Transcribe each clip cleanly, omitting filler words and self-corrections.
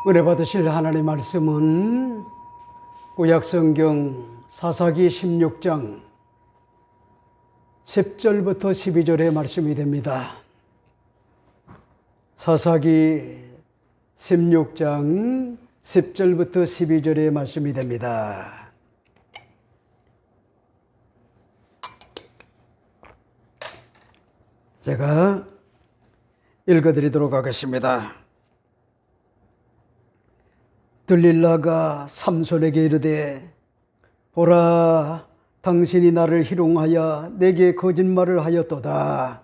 은혜 받으실 하나님의 말씀은 구약성경 사사기 16장 10절부터 12절의 말씀이 됩니다. 사사기 16장 10절부터 12절의 말씀이 됩니다. 제가 읽어드리도록 하겠습니다. 들릴라가 삼손에게 이르되 보라, 당신이 나를 희롱하여 내게 거짓말을 하였도다.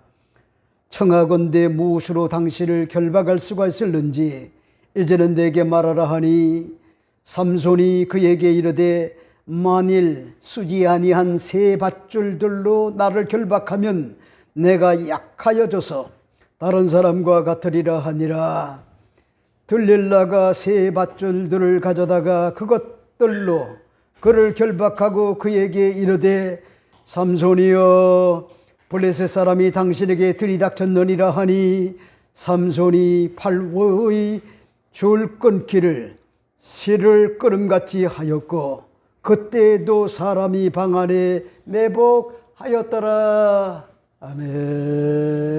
청하건대 무엇으로 당신을 결박할 수가 있을는지 이제는 내게 말하라 하니, 삼손이 그에게 이르되 만일 쓰지 아니한 새 밧줄들로 나를 결박하면 내가 약하여져서 다른 사람과 같으리라 하니라. 들릴라가 새 밧줄들을 가져다가 그것들로 그를 결박하고 그에게 이르되 삼손이여, 블레셋 사람이 당신에게 들이닥쳤느니라 하니, 삼손이 팔워의 줄 끊기를 실을 끄름같이 하였고 그때에도 사람이 방 안에 매복하였더라. 아멘.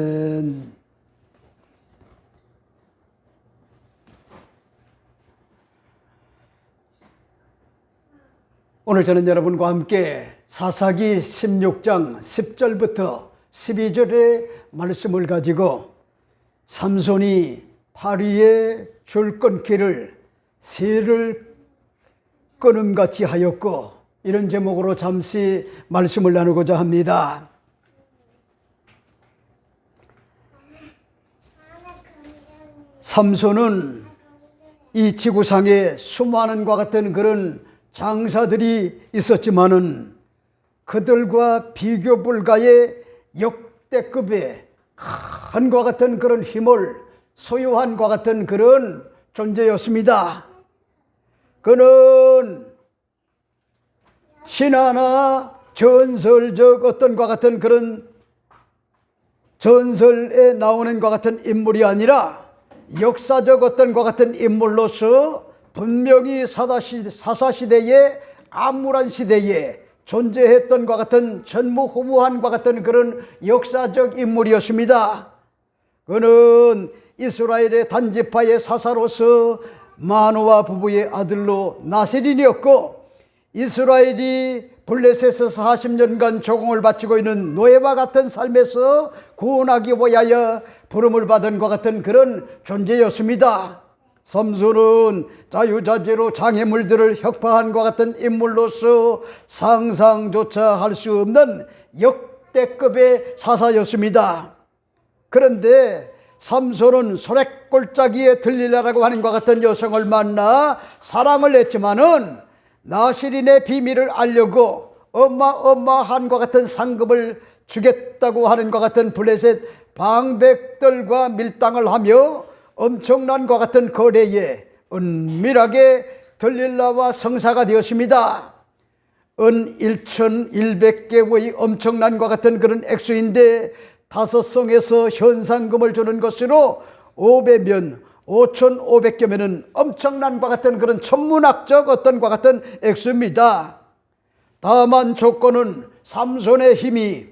오늘 저는 여러분과 함께 사사기 16장 10절부터 12절의 말씀을 가지고 삼손이 팔 위에 줄 끊기를 실을 끄름같이 하였고, 이런 제목으로 잠시 말씀을 나누고자 합니다. 삼손은 이 지구상에 수많은과 같은 그런 장사들이 있었지만은 그들과 비교 불가의 역대급의 큰과 같은 그런 힘을 소유한과 같은 그런 존재였습니다. 그는 신화나 전설적 어떤과 같은 그런 전설에 나오는 것 같은 인물이 아니라 역사적 어떤과 같은 인물로서 분명히 사사시대에 암울한 시대에 존재했던 것 같은 전무후무한과 같은 그런 역사적 인물이었습니다. 그는 이스라엘의 단지파의 사사로서 마노아 부부의 아들로 나세린이었고, 이스라엘이 블레셋에서 40년간 조공을 바치고 있는 노예와 같은 삶에서 구원하기 위하여 부름을 받은 것 같은 그런 존재였습니다. 삼손은 자유자재로 장애물들을 혁파한 것 같은 인물로서 상상조차 할 수 없는 역대급의 사사였습니다. 그런데 삼손은 소래골짜기에 들릴라라고 하는 것 같은 여성을 만나 사랑을 했지만은 나시린의 비밀을 알려고 어마어마한 것 같은 상급을 주겠다고 하는 것 같은 블레셋 방백들과 밀당을 하며 엄청난 것 같은 거래에 은밀하게 들릴라와 성사가 되었습니다. 은 1,100개의 엄청난 것 같은 그런 액수인데 5성에서 현상금을 주는 것으로 500면 5,500개면은 엄청난 것 같은 그런 천문학적 어떤 것 같은 액수입니다. 다만 조건은 삼손의 힘이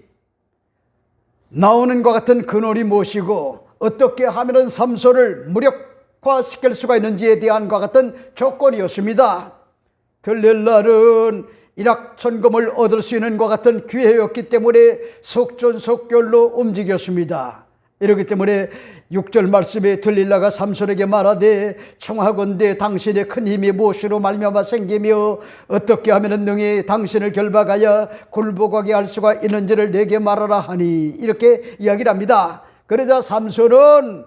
나오는 것 같은 근원이 무엇이고 어떻게 하면 삼손을 무력화시킬 수가 있는지에 대한 것 같은 조건이었습니다. 들릴라는 일확천금을 얻을 수 있는 것 같은 기회였기 때문에 속전속결로 움직였습니다. 이렇기 때문에 6절 말씀에 들릴라가 삼손에게 말하되 청하건대 당신의 큰 힘이 무엇으로 말미암아 생기며 어떻게 하면 능히 당신을 결박하여 굴복하게 할 수가 있는지를 내게 말하라 하니, 이렇게 이야기를 합니다. 그러자 삼손은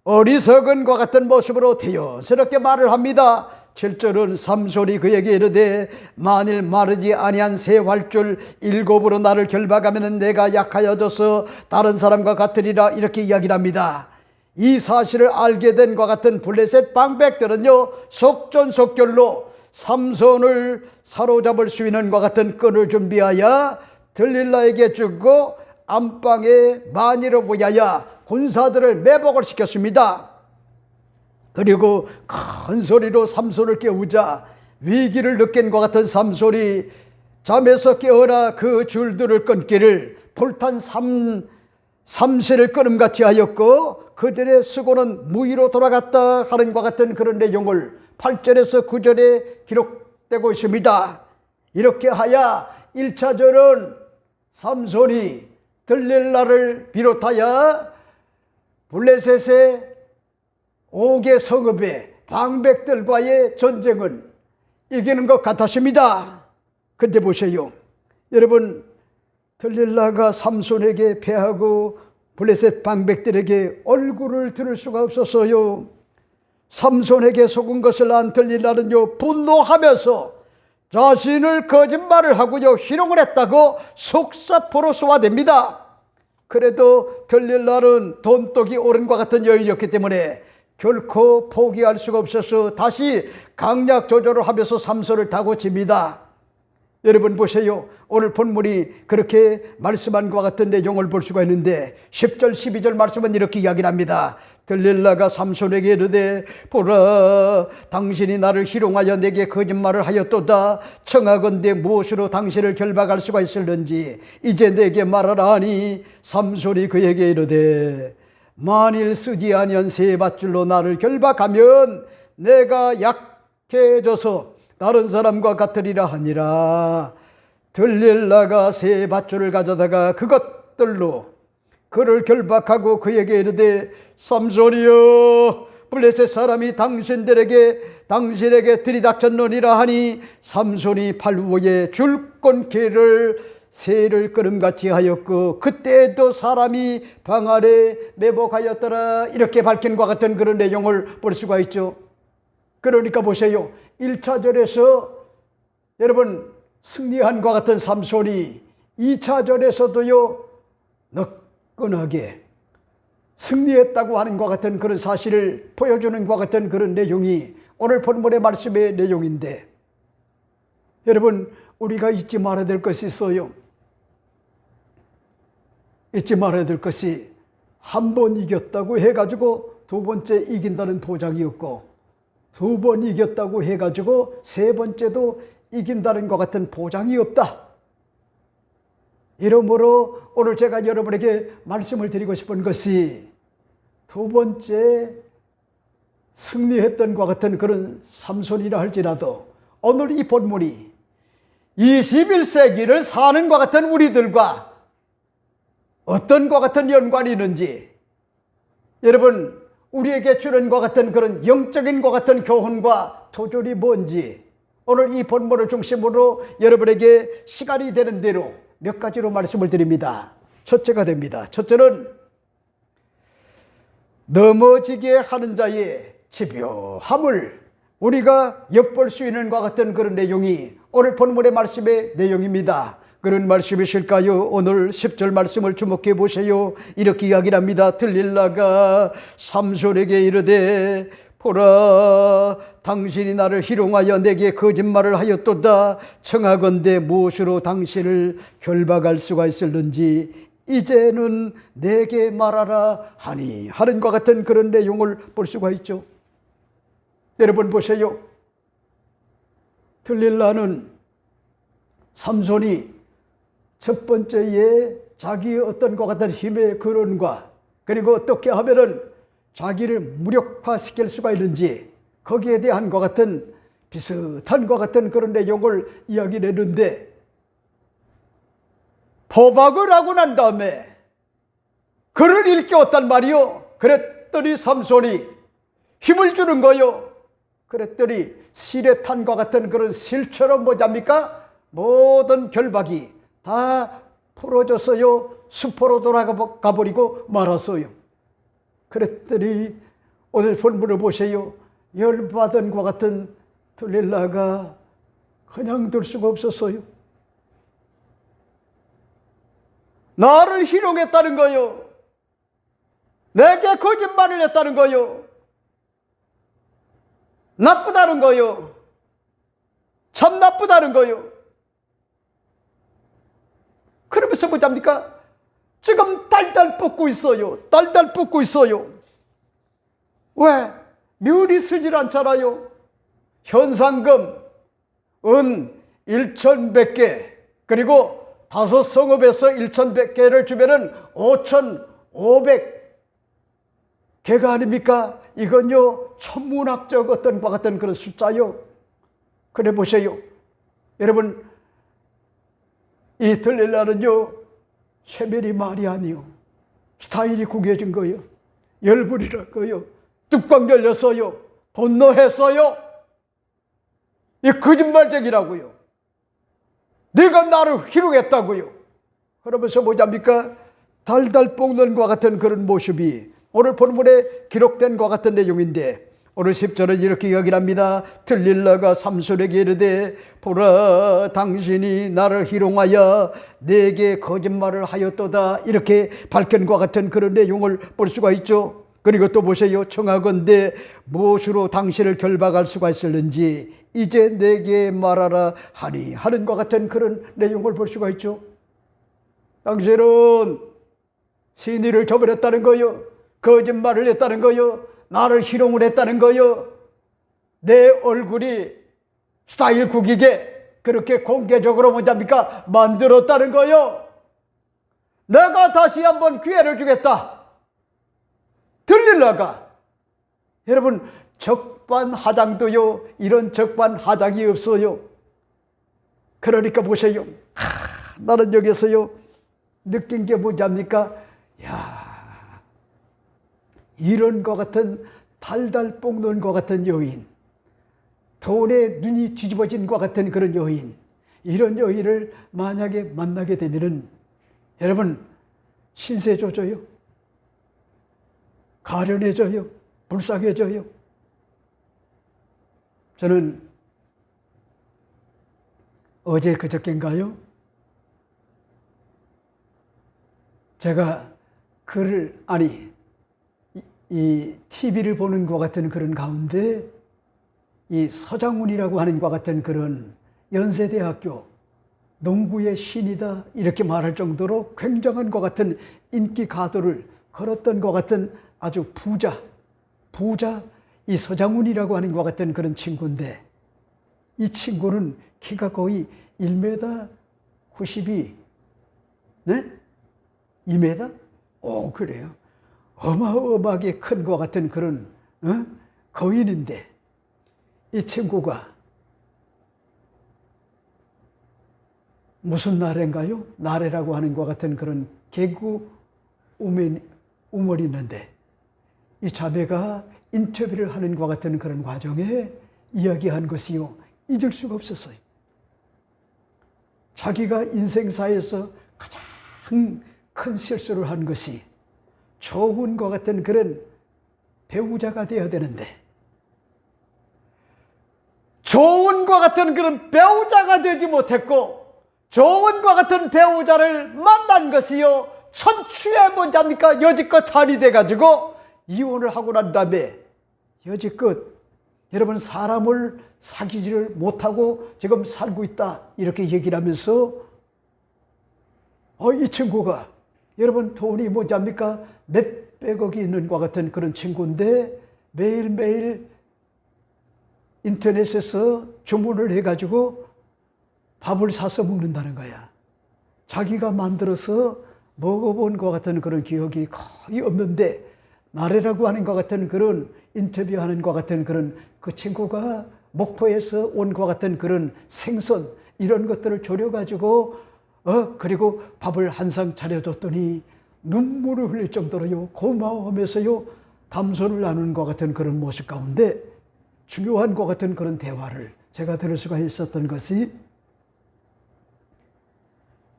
어리석은 것 같은 모습으로 대연스럽게 말을 합니다. 7절은 삼손이 그에게 이르되 만일 마르지 아니한 새 활줄 7으로 나를 결박하면 내가 약하여져서 다른 사람과 같으리라, 이렇게 이야기를 합니다. 이 사실을 알게 된 것 같은 블레셋 방백들은요, 속전속결로 삼손을 사로잡을 수 있는 것 같은 끈을 준비하여 들릴라에게 주고 안방에 만일을 위하여 군사들을 매복을 시켰습니다. 그리고 큰 소리로 삼손을 깨우자 위기를 느낀 것 같은 삼손이 잠에서 깨어나 그 줄들을 끊기를 불탄 삼새를 끊음같이 하였고 그들의 수고는 무의로 돌아갔다 하는 것 같은 그런 내용을 8절에서 9절에 기록되고 있습니다. 이렇게 하여 1차절은 삼손이 들릴라를 비롯하여 블레셋의 5개 성읍의 방백들과의 전쟁은 이기는 것 같았습니다. 근데 보세요. 여러분, 들릴라가 삼손에게 패하고 블레셋 방백들에게 얼굴을 들을 수가 없었어요. 삼손에게 속은 것을 안 들릴라는요, 분노하면서 자신을 거짓말을 하고요, 희롱을 했다고 속사포로 쏘아댑니다. 그래도 들릴라는 돈독이 오른과 같은 여인이었기 때문에 결코 포기할 수가 없어서 다시 강약 조절을 하면서 삼손을 다고칩니다. 여러분 보세요. 오늘 본문이 그렇게 말씀한 것과 같은 내용을 볼 수가 있는데 10절 12절 말씀은 이렇게 이야기합니다. 들릴라가 삼손에게 이르되 보라, 당신이 나를 희롱하여 내게 거짓말을 하였도다. 청하건대 무엇으로 당신을 결박할 수가 있을는지 이제 내게 말하라 하니 삼손이 그에게 이르되 만일 쓰지 아니한 새 밧줄로 나를 결박하면 내가 약해져서 다른 사람과 같으리라 하니라. 들릴라가 새 밧줄을 가져다가 그것들로 그를 결박하고 그에게 이르되 삼손이여, 블레셋 사람이 당신에게 들이닥쳤느니라 하니 삼손이 팔 위에 줄권기를 새를 끄름같이 하였고 그때도 사람이 방 아래 매복하였더라. 이렇게 밝힌 것 같은 그런 내용을 볼 수가 있죠. 그러니까 보세요. 1차절에서 여러분 승리한 것 같은 삼손이 2차절에서도요 너끈하게 승리했다고 하는 것 같은 그런 사실을 보여주는 것 같은 그런 내용이 오늘 본문의 말씀의 내용인데, 여러분 우리가 잊지 말아야 될 것이 있어요. 잊지 말아야 될 것이 한 번 이겼다고 해가지고 두 번째 이긴다는 보장이 없고 두 번 이겼다고 해가지고 세 번째도 이긴다는 것 같은 보장이 없다. 이러므로 오늘 제가 여러분에게 말씀을 드리고 싶은 것이 두 번째 승리했던 것 같은 그런 삼손이라 할지라도 오늘 이 본문이 21세기를 사는 것 같은 우리들과 어떤 것 같은 연관이 있는지, 여러분 우리에게 주는 것 같은 그런 영적인 것 같은 교훈과 도전이 뭔지 오늘 이 본문을 중심으로 여러분에게 시간이 되는 대로 몇 가지로 말씀을 드립니다. 첫째가 됩니다. 첫째는 넘어지게 하는 자의 집요함을 우리가 엿볼 수 있는 것 같은 그런 내용이 오늘 본문의 말씀의 내용입니다. 그런 말씀이실까요? 오늘 10절 말씀을 주목해 보세요. 이렇게 이야기를 합니다. 들릴라가 삼손에게 이르되 보라, 당신이 나를 희롱하여 내게 거짓말을 하였도다. 청하건대 무엇으로 당신을 결박할 수가 있을는지 이제는 내게 말하라 하니 하는 것 같은 그런 내용을 볼 수가 있죠. 여러분 보세요. 들릴라는 삼손이 첫 번째에 자기의 어떤 것 같은 힘의 근원과 그리고 어떻게 하면은 자기를 무력화시킬 수가 있는지 거기에 대한 것 같은 비슷한 것 같은 그런 내용을 이야기를 했는데, 포박을 하고 난 다음에 그를 일깨웠단 말이요. 그랬더니 삼손이 힘을 주는 거요. 그랬더니 실에 탄 것 같은 그런 실처럼 뭐잡니까? 모든 결박이 다 풀어졌어요. 수포로 돌아가 버리고 말았어요. 그랬더니 오늘 본문을 보세요. 열받은 것 같은 들릴라가 그냥 둘 수가 없었어요. 나를 희롱했다는 거요. 내게 거짓말을 했다는 거요. 나쁘다는 거요. 참 나쁘다는 거요. 그러면서 뭐잡니까? 지금 달달 뻗고 있어요. 달달 뻗고 있어요. 왜? 면이 쓰질 않잖아요. 현상금, 은 1,100개, 그리고 5성읍에서 1,100개를 주면은 5,500개가 아닙니까? 이건요, 천문학적 어떤 과 같은 그런 숫자요. 그래 보세요. 여러분, 이 들릴라는요, 세면이 말이 아니요. 스타일이 구겨진 거요. 열불이라고요. 뚜껑 열렸어요. 돈 넣었어요. 이 거짓말쟁이라고요. 내가 나를 희롱했다고요. 그러면서 뭐잡니까? 달달 볶는 것 같은 그런 모습이 오늘 본문에 기록된 것 같은 내용인데, 오늘 10절은 이렇게 이야기합니다. 들릴라가 삼손에게 이르되 보라, 당신이 나를 희롱하여 내게 거짓말을 하였도다. 이렇게 밝힌 것 같은 그런 내용을 볼 수가 있죠. 그리고 또 보세요. 청하건대 무엇으로 당신을 결박할 수가 있을는지 이제 내게 말하라 하니 하는 것 같은 그런 내용을 볼 수가 있죠. 당신은 신의를 저버렸다는 거요. 거짓말을 했다는 거요. 나를 희롱을 했다는 거요. 내 얼굴이 스타일 구기게 그렇게 공개적으로 뭐잡니까? 만들었다는 거요. 내가 다시 한번 기회를 주겠다. 들릴라가, 여러분, 적반하장도요, 이런 적반하장이 없어요. 그러니까 보세요. 나는 여기서요 느낀 게 뭐잡니까? 이런 것 같은 달달 볶는 것 같은 여인, 돈에 눈이 뒤집어진 것 같은 그런 여인, 이런 여인을 만약에 만나게 되면은 여러분, 신세 져줘요. 가련해져요. 불쌍해져요. 저는 어제 그저께인가요? 제가 이 TV를 보는 것 같은 그런 가운데 이 서장훈이라고 하는 것 같은 그런 연세대학교 농구의 신이다 이렇게 말할 정도로 굉장한 것 같은 인기 가도를 걸었던 것 같은 아주 부자 이 서장훈이라고 하는 것 같은 그런 친구인데, 이 친구는 키가 거의 1m 92, 네? 2m? 그래요. 어마어마하게 큰 것 같은 그런 거인인데, 이 친구가 무슨 나래인가요? 나래라고 하는 것 같은 그런 개구 우물이 있는데, 이 자매가 인터뷰를 하는 것 같은 그런 과정에 이야기한 것이요, 잊을 수가 없었어요. 자기가 인생사에서 가장 큰 실수를 한 것이 좋은 것 같은 그런 배우자가 되어야 되는데, 좋은 것 같은 그런 배우자가 되지 못했고, 좋은 것 같은 배우자를 만난 것이요, 천추에 뭔지합니까? 여지껏 한이 돼가지고 이혼을 하고 난 다음에 여지껏 여러분 사람을 사귀지를 못하고 지금 살고 있다 이렇게 얘기를 하면서 이 친구가 여러분 돈이 뭔지합니까? 몇백억이 있는 것 같은 그런 친구인데 매일매일 인터넷에서 주문을 해가지고 밥을 사서 먹는다는 거야. 자기가 만들어서 먹어본 것 같은 그런 기억이 거의 없는데, 나래라고 하는 것 같은 그런 인터뷰하는 것 같은 그런 그 친구가 목포에서 온 것 같은 그런 생선 이런 것들을 졸여가지고 그리고 밥을 한 상 차려줬더니 눈물을 흘릴 정도로요 고마워하면서요 담소를 나누는 것 같은 그런 모습 가운데 중요한 것 같은 그런 대화를 제가 들을 수가 있었던 것이,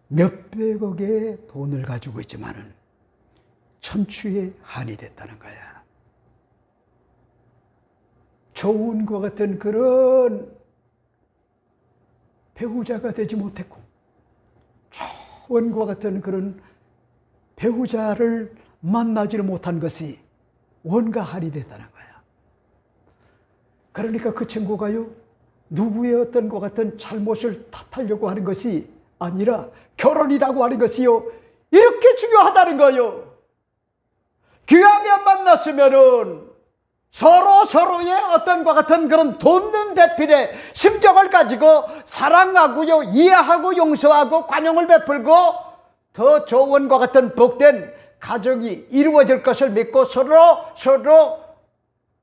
몇백억의 돈을 가지고 있지만은 천추에 한이 됐다는 거야. 좋은 것 같은 그런 배우자가 되지 못했고, 좋은 것 같은 그런 배우자를 만나지를 못한 것이 원가 한이 됐다는 거야. 그러니까 그 친구가요, 누구의 어떤 것 같은 잘못을 탓하려고 하는 것이 아니라 결혼이라고 하는 것이요, 이렇게 중요하다는 거요. 귀하게 만났으면은 서로 서로의 어떤 것 같은 그런 돕는 배필의 심정을 가지고 사랑하고요, 이해하고 용서하고 관용을 베풀고 더 좋은 것 같은 복된 가정이 이루어질 것을 믿고 서로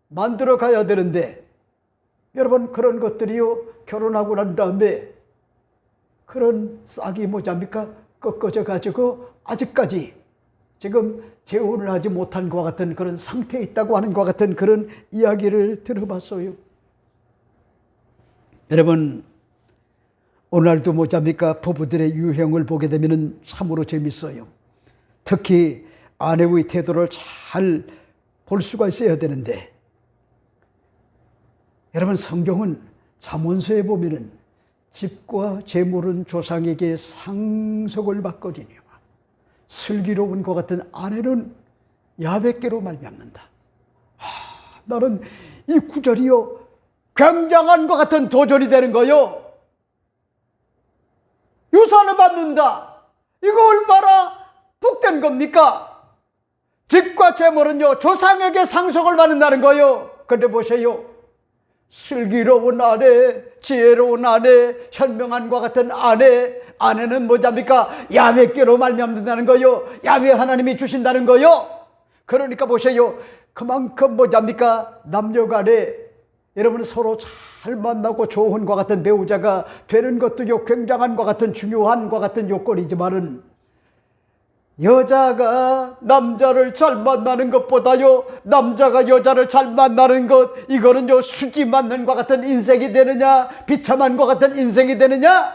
만들어 가야 되는데, 여러분 그런 것들이요, 결혼하고 난 다음에 그런 싹이 뭐잡니까? 꺾어져 가지고 아직까지 지금 재혼을 하지 못한 것 같은 그런 상태에 있다고 하는 것 같은 그런 이야기를 들어봤어요. 여러분 오늘도 뭐잡니까? 부부들의 유형을 보게 되면 참으로 재밌어요. 특히 아내의 태도를 잘 볼 수가 있어야 되는데, 여러분 성경은 잠언서에 보면은 집과 재물은 조상에게 상속을 받거니와 슬기로운 것 같은 아내는 야백계로 말미암는다. 나는 이 구절이요, 굉장한 것 같은 도전이 되는 거요. 유산을 받는다. 이거 얼마나 복된 겁니까? 집과 재물은요, 조상에게 상속을 받는다는 거요. 근데 보세요. 슬기로운 아내, 지혜로운 아내, 현명한과 같은 아내는 뭐잡니까? 야훼께로 말미암는다는 거요. 야훼 하나님이 주신다는 거요. 그러니까 보세요. 그만큼 뭐잡니까? 남녀간에 여러분 서로 잘 만나고 좋은 것 같은 배우자가 되는 것도요, 굉장한 것 같은 중요한 것 같은 요건이지만은, 여자가 남자를 잘 만나는 것보다요, 남자가 여자를 잘 만나는 것, 이거는요 수지 맞는 것 같은 인생이 되느냐, 비참한 것 같은 인생이 되느냐,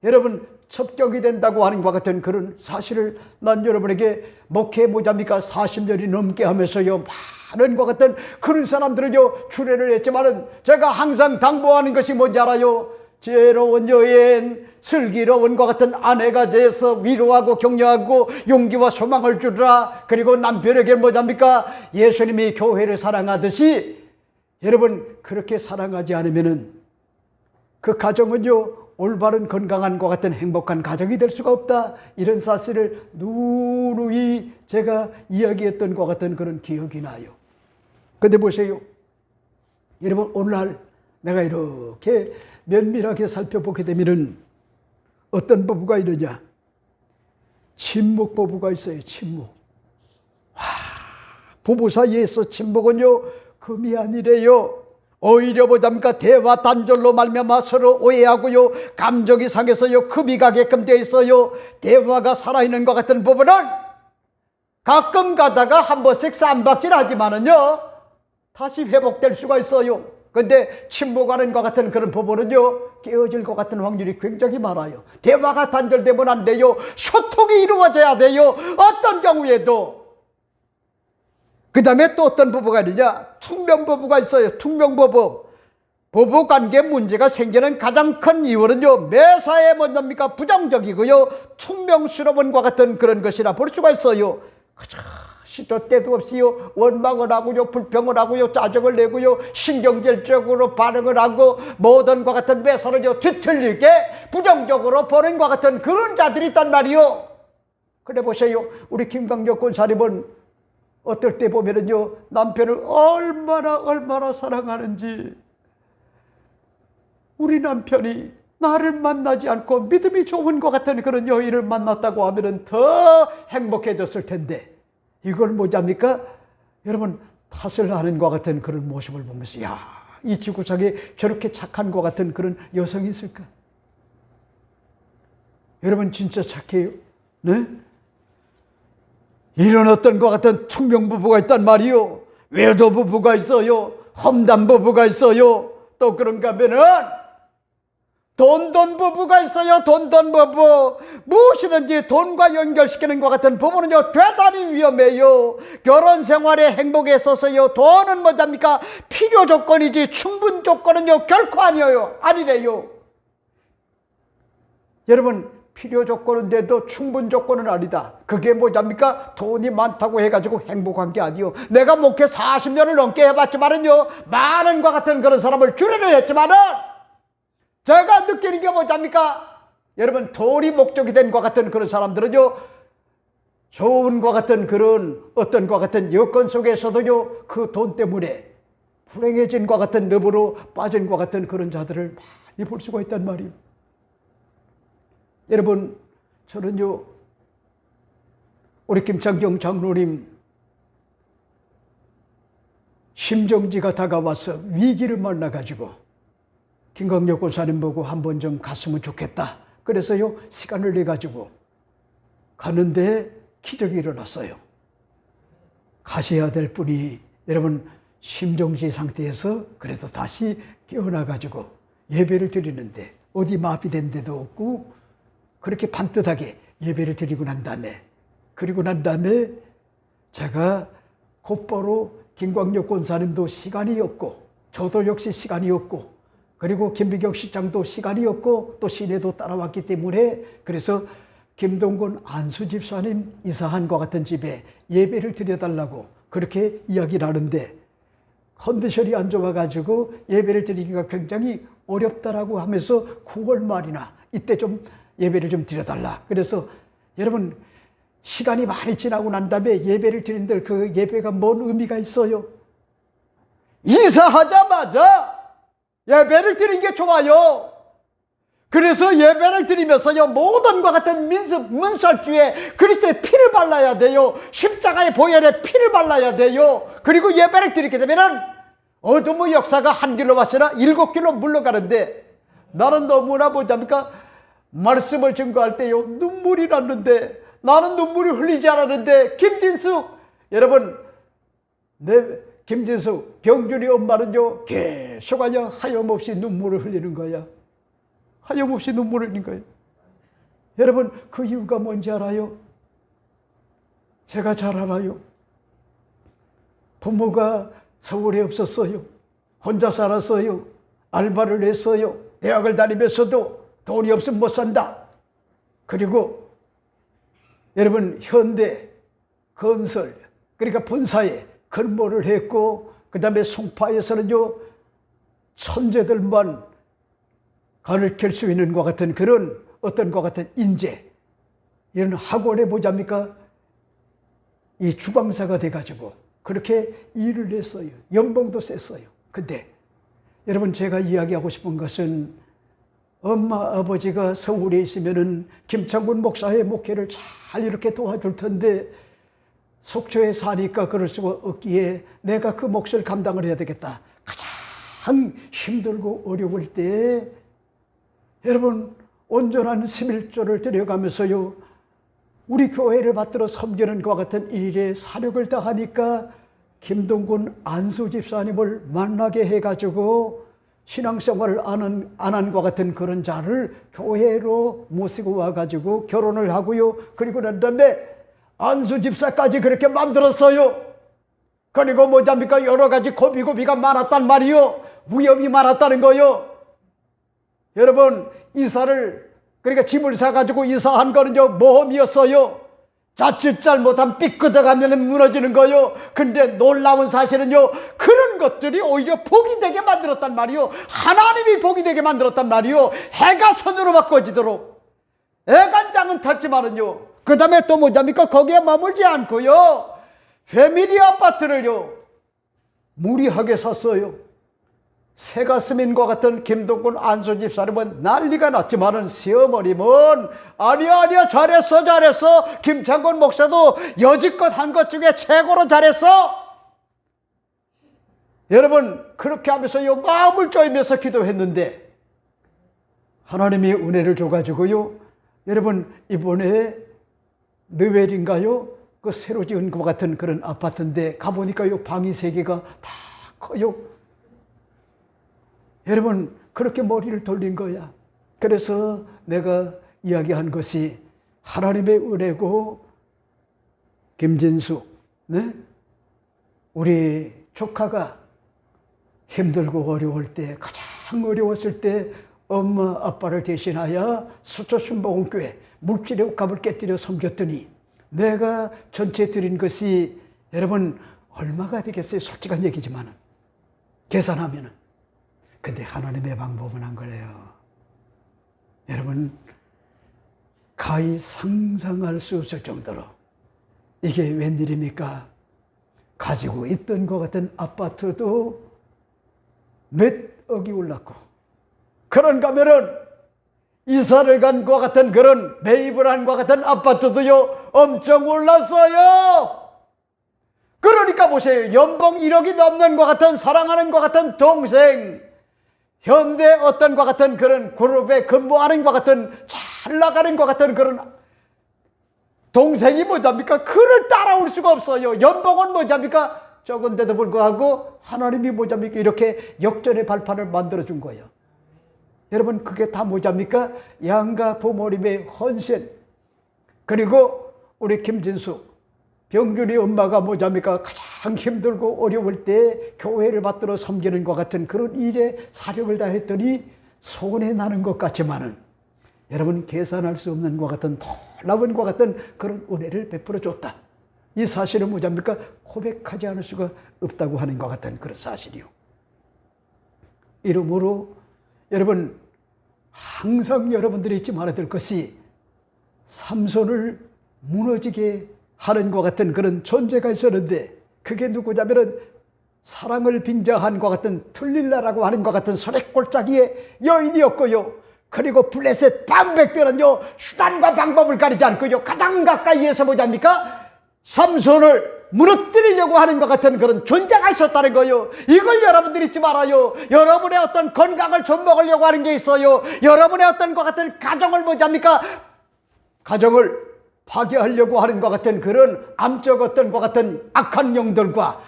여러분 첩경이 된다고 하는 것 같은 그런 사실을 난 여러분에게 목회 뭐잡니까 40년이 넘게 하면서요, 많은 것 같은 그런 사람들을요 주례를 했지만은, 제가 항상 당부하는 것이 뭔지 알아요? 지혜로운 여인, 슬기로운 것 같은 아내가 돼서 위로하고 격려하고 용기와 소망을 주라. 그리고 남편에게 뭐잡니까? 예수님이 교회를 사랑하듯이 여러분 그렇게 사랑하지 않으면은 그 가정은요 올바른 건강한 것 같은 행복한 가정이 될 수가 없다. 이런 사실을 누누이 제가 이야기했던 것 같은 그런 기억이 나요. 근데 보세요. 여러분 오늘날 내가 이렇게 면밀하게 살펴보게 되면은 어떤 부부가 이러냐? 침묵 부부가 있어요. 침묵. 부부 사이에서 침묵은요 금이 아니래요. 오히려 보자니까 대화 단절로 말미암아 서로 오해하고요, 감정이 상해서요 금이 가게끔 돼 있어요. 대화가 살아있는 것 같은 부부는 가끔 가다가 한 번씩 쌈박질 하지만은요 다시 회복될 수가 있어요. 근데 침묵하는 것 같은 그런 부부는요 깨어질 것 같은 확률이 굉장히 많아요. 대화가 단절되면 안 돼요. 소통이 이루어져야 돼요. 어떤 경우에도. 그 다음에 또 어떤 부부가 있느냐? 퉁명부부가 있어요. 퉁명부부. 부부관계 문제가 생기는 가장 큰 이유는요 매사에 뭐냐입니까? 부정적이고요 퉁명스러운 것 같은 그런 것이라 볼 수가 있어요. 시도 때도 없이요 원망을 하고요, 불평을 하고요, 짜증을 내고요, 신경질적으로 반응을 하고 모든 것 같은 매사를요 뒤틀리게 부정적으로 보는 것 같은 그런 자들이 있단 말이요. 그래 보세요. 우리 김강력 권사님은 어떨 때 보면은요 남편을 얼마나 사랑하는지, 우리 남편이 나를 만나지 않고 믿음이 좋은 것 같은 그런 여인을 만났다고 하면은 더 행복해졌을 텐데, 이걸 뭐잡니까? 여러분 탓을 하는 것 같은 그런 모습을 보면서, 야, 이 지구상에 저렇게 착한 것 같은 그런 여성이 있을까? 여러분 진짜 착해요. 네? 이런 어떤 것 같은 퉁명부부가 있단 말이요. 외도부부가 있어요. 험담부부가 있어요. 또 그런가 하면은 돈돈 부부가 있어요. 돈돈 부부. 무엇이든지 돈과 연결시키는 것 같은 부부는요 대단히 위험해요. 결혼 생활의 행복에 있어서요 돈은 뭐답니까? 필요 조건이지 충분 조건은요 결코 아니래요. 여러분 필요 조건인데도 충분 조건은 아니다. 그게 뭐답니까? 돈이 많다고 해가지고 행복한 게 아니요. 내가 목회 40년을 넘게 해봤지만은요 많은 것 같은 그런 사람을 주례를 했지만은 제가 느끼는 게 뭐답니까? 여러분 돈이 목적이 된 것 같은 그런 사람들은요 좋은과 같은 그런 어떤 과 같은 여건 속에서도요, 그 돈 때문에 불행해진 과 같은 늪으로 빠진 과 같은 그런 자들을 많이 볼 수가 있단 말이에요. 여러분, 저는요, 우리 김창경 장로님 심정지가 다가와서 위기를 만나가지고 김광렬 권사님 보고 한번 좀 갔으면 좋겠다. 그래서요, 시간을 내가지고 가는데 기적이 일어났어요. 가셔야 될 분이 여러분 심정지 상태에서 그래도 다시 깨어나가지고 예배를 드리는데 어디 마비된 데도 없고 그렇게 반듯하게 예배를 드리고 난 다음에 제가 곧바로 김광렬 권사님도 시간이 없고 저도 역시 시간이 없고 그리고 김비경 시장도 시간이 없고 또 시내도 따라왔기 때문에 그래서 김동건 안수 집사님 이사한과 같은 집에 예배를 드려달라고 그렇게 이야기를 하는데 컨디션이 안 좋아가지고 예배를 드리기가 굉장히 어렵다라고 하면서 9월 말이나 이때 좀 예배를 좀 드려달라. 그래서 여러분 시간이 많이 지나고 난 다음에 예배를 드린들 그 예배가 뭔 의미가 있어요? 이사하자마자 예배를 드리는 게 좋아요. 그래서 예배를 드리면서요, 모든 것 같은 문설주에 그리스도의 피를 발라야 돼요. 십자가의 보혈에 피를 발라야 돼요. 그리고 예배를 드리게 되면은 어둠의 역사가 한 길로 왔으나 7길로 물러가는데 나는 너무나 뭐잡니까? 말씀을 증거할 때요, 눈물이 났는데 나는 눈물을 흘리지 않았는데 김진숙, 여러분, 김진숙, 병준이 엄마는요, 계속하여 하염없이 눈물을 흘리는 거야. 하염없이 눈물을 흘린 거예요. 여러분, 그 이유가 뭔지 알아요? 제가 잘 알아요. 부모가 서울에 없었어요. 혼자 살았어요. 알바를 했어요. 대학을 다니면서도 돈이 없으면 못 산다. 그리고 여러분, 현대 건설, 그러니까 본사에 근무를 했고 그 다음에 송파에서는요, 천재들만 가르칠 수 있는 것 같은 그런 어떤 것 같은 인재, 이런 학원에 보자니까 이 주방사가 돼가지고 그렇게 일을 했어요. 연봉도 셌어요. 근데 여러분, 제가 이야기하고 싶은 것은 엄마 아버지가 서울에 있으면은 김창군 목사의 목회를 잘 이렇게 도와줄 텐데 속초에 사니까 그럴 수가 없기에 내가 그 몫을 감당을 해야 되겠다. 가장 힘들고 어려울 때 여러분, 온전한 11조를 드려가면서요, 우리 교회를 받들어 섬기는 것과 같은 일에 사력을 다하니까 김동군 안수 집사님을 만나게 해가지고 신앙생활을 안 한 것 같은 그런 자를 교회로 모시고 와가지고 결혼을 하고요. 그리고 난 다음에 안수 집사까지 그렇게 만들었어요. 그리고 뭐잡니까? 여러 가지 고비고비가 많았단 말이요. 위험이 많았다는 거요. 여러분, 이사를, 그러니까 집을 사가지고 이사한 거는요, 모험이었어요. 자칫 잘못하면 삐끗어가면 무너지는 거요. 근데 놀라운 사실은요, 그런 것들이 오히려 복이 되게 만들었단 말이요. 하나님이 복이 되게 만들었단 말이요. 해가 선으로 바꿔지도록. 애간장은 탔지만은요, 그 다음에 또 뭐잡니까? 거기에 머물지 않고요, 패밀리 아파트를요, 무리하게 샀어요. 새가스민과 같은 김동군 안수 집사님은 난리가 났지만은 시어머님은 아니야 잘했어. 김창곤 목사도 여지껏 한 것 중에 최고로 잘했어. 여러분, 그렇게 하면서요, 마음을 쪼이면서 기도했는데 하나님이 은혜를 줘가지고요, 여러분, 이번에 느웰인가요? 그 새로 지은 것 같은 그런 아파트인데 가보니까요, 방이 3개가 다 커요. 여러분, 그렇게 머리를 돌린 거야. 그래서 내가 이야기한 것이 하나님의 은혜고, 김진숙, 네? 우리 조카가 힘들고 어려울 때, 가장 어려웠을 때 엄마 아빠를 대신하여 수초 순복음교회 물질의 값을 깨뜨려 섬겼더니 내가 전체 드린 것이 여러분 얼마가 되겠어요? 솔직한 얘기지만 계산하면은. 근데 하나님의 방법은 안 그래요. 여러분, 가히 상상할 수 없을 정도로 이게 웬일입니까? 가지고 있던 것 같은 아파트도 몇 억이 올랐고, 그런가 하면은 이사를 간 것 같은 그런 매입을 한 것 같은 아파트도요 엄청 올랐어요. 그러니까 보세요. 연봉 1억이 넘는 것 같은, 사랑하는 것 같은 동생, 현대 어떤 것 같은 그런 그룹에 근무하는 것 같은, 잘 나가는 것 같은 그런 동생이 뭐잡니까? 그를 따라올 수가 없어요. 연봉은 뭐잡니까? 적은데도 불구하고 하나님이 뭐잡니까? 이렇게 역전의 발판을 만들어준 거예요. 여러분, 그게 다 뭐잡니까? 양가 부모님의 헌신. 그리고 우리 김진숙 병준이 엄마가 뭐잡니까? 가장 힘들고 어려울 때 교회를 받들어 섬기는 것 같은 그런 일에 사력을 다했더니 손해 나는 것 같지만은, 여러분, 계산할 수 없는 것 같은, 놀라운 것 같은 그런 은혜를 베풀어 줬다. 이 사실은 뭐잡니까? 고백하지 않을 수가 없다고 하는 것 같은 그런 사실이요. 이러므로 여러분, 항상 여러분들이 잊지 말아야 될 것이, 삼손을 무너지게 하는 것 같은 그런 존재가 있었는데, 그게 누구냐면은 사랑을 빙자한 것 같은 틀릴라라고 하는 것 같은 소래골짜기의 여인이었고요. 그리고 블레셋 방백들은요 수단과 방법을 가리지 않고요 가장 가까이에서 뭐잡니까? 삼손을 무너뜨리려고 하는 것 같은 그런 존재가 있었다는 거예요. 이걸 여러분들이 잊지 말아요. 여러분의 어떤 건강을 좀먹으려고 하는 게 있어요. 여러분의 어떤 것 같은 가정을 뭐잡니까? 가정을 파괴하려고 하는 것 같은 그런 암적 어떤 것 같은 악한 영들과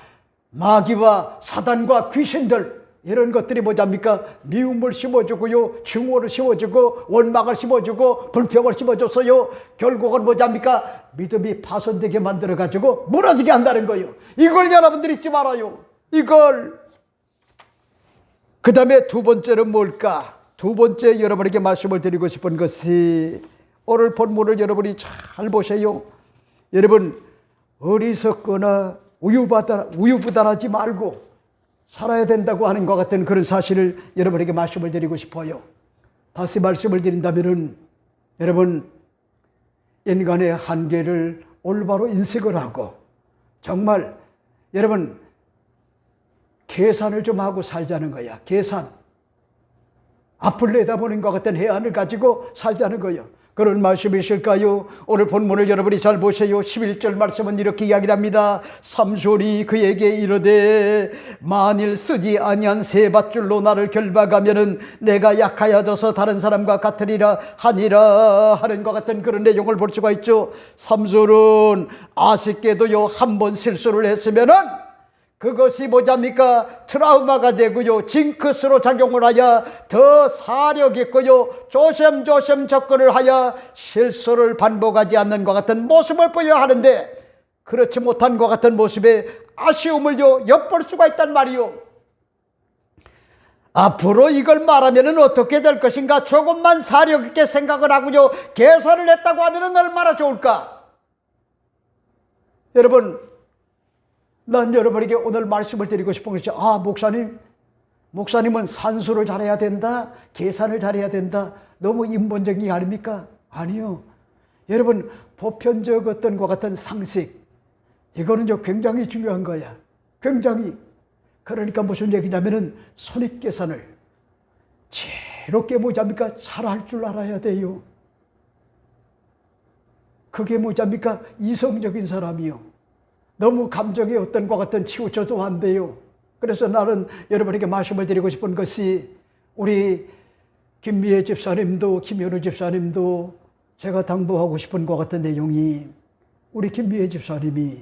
마귀와 사단과 귀신들, 이런 것들이 뭐잡니까? 미움을 심어주고요, 증오를 심어주고, 원망을 심어주고, 불평을 심어줘서요, 결국은 뭐잡니까? 믿음이 파손되게 만들어가지고 무너지게 한다는 거예요. 이걸 여러분들이 잊지 말아요. 이걸. 그 다음에 두 번째는 뭘까? 두 번째 여러분에게 말씀을 드리고 싶은 것이, 오늘 본문을 여러분이 잘 보세요. 여러분, 어리석거나 우유부단하지 말고 살아야 된다고 하는 것 같은 그런 사실을 여러분에게 말씀을 드리고 싶어요. 다시 말씀을 드린다면은, 여러분, 인간의 한계를 올바로 인식을 하고, 정말 여러분 계산을 좀 하고 살자는 거야. 계산. 앞을 내다보는 것 같은 해안을 가지고 살자는 거예요. 그런 말씀이실까요? 오늘 본문을 여러분이 잘 보세요. 11절 말씀은 이렇게 이야기를 합니다. 삼손이 그에게 이르되 만일 쓰지 아니한 세 밧줄로 나를 결박하면은 내가 약하여져서 다른 사람과 같으리라 하니라 하는 것 같은 그런 내용을 볼 수가 있죠. 삼손은 아쉽게도요 한 번 실수를 했으면은 그것이 뭐잡니까? 트라우마가 되고요, 징크스로 작용을 하여 더 사력 있고요, 조심조심 접근을 하여 실수를 반복하지 않는 것 같은 모습을 보여야 하는데, 그렇지 못한 것 같은 모습에 아쉬움을요 엿볼 수가 있단 말이요. 앞으로 이걸 말하면 어떻게 될 것인가 조금만 사력 있게 생각을 하고요 계산을 했다고 하면 얼마나 좋을까. 여러분, 난 여러분에게 오늘 말씀을 드리고 싶은 것이, 목사님은 산수를 잘해야 된다, 계산을 잘해야 된다, 너무 인본적인 게 아닙니까? 아니요. 여러분, 보편적 어떤 것 같은 상식, 이거는 굉장히 중요한 거야. 굉장히. 그러니까 무슨 얘기냐면은 손익계산을 지혜롭게 뭐잡니까? 잘할 줄 알아야 돼요. 그게 뭐잡니까? 이성적인 사람이요. 너무 감정에 어떤 것 같은 치우쳐도 안 돼요. 그래서 나는 여러분에게 말씀을 드리고 싶은 것이, 우리 김미애 집사님도 김현우 집사님도 제가 당부하고 싶은 것 같은 내용이, 우리 김미애 집사님이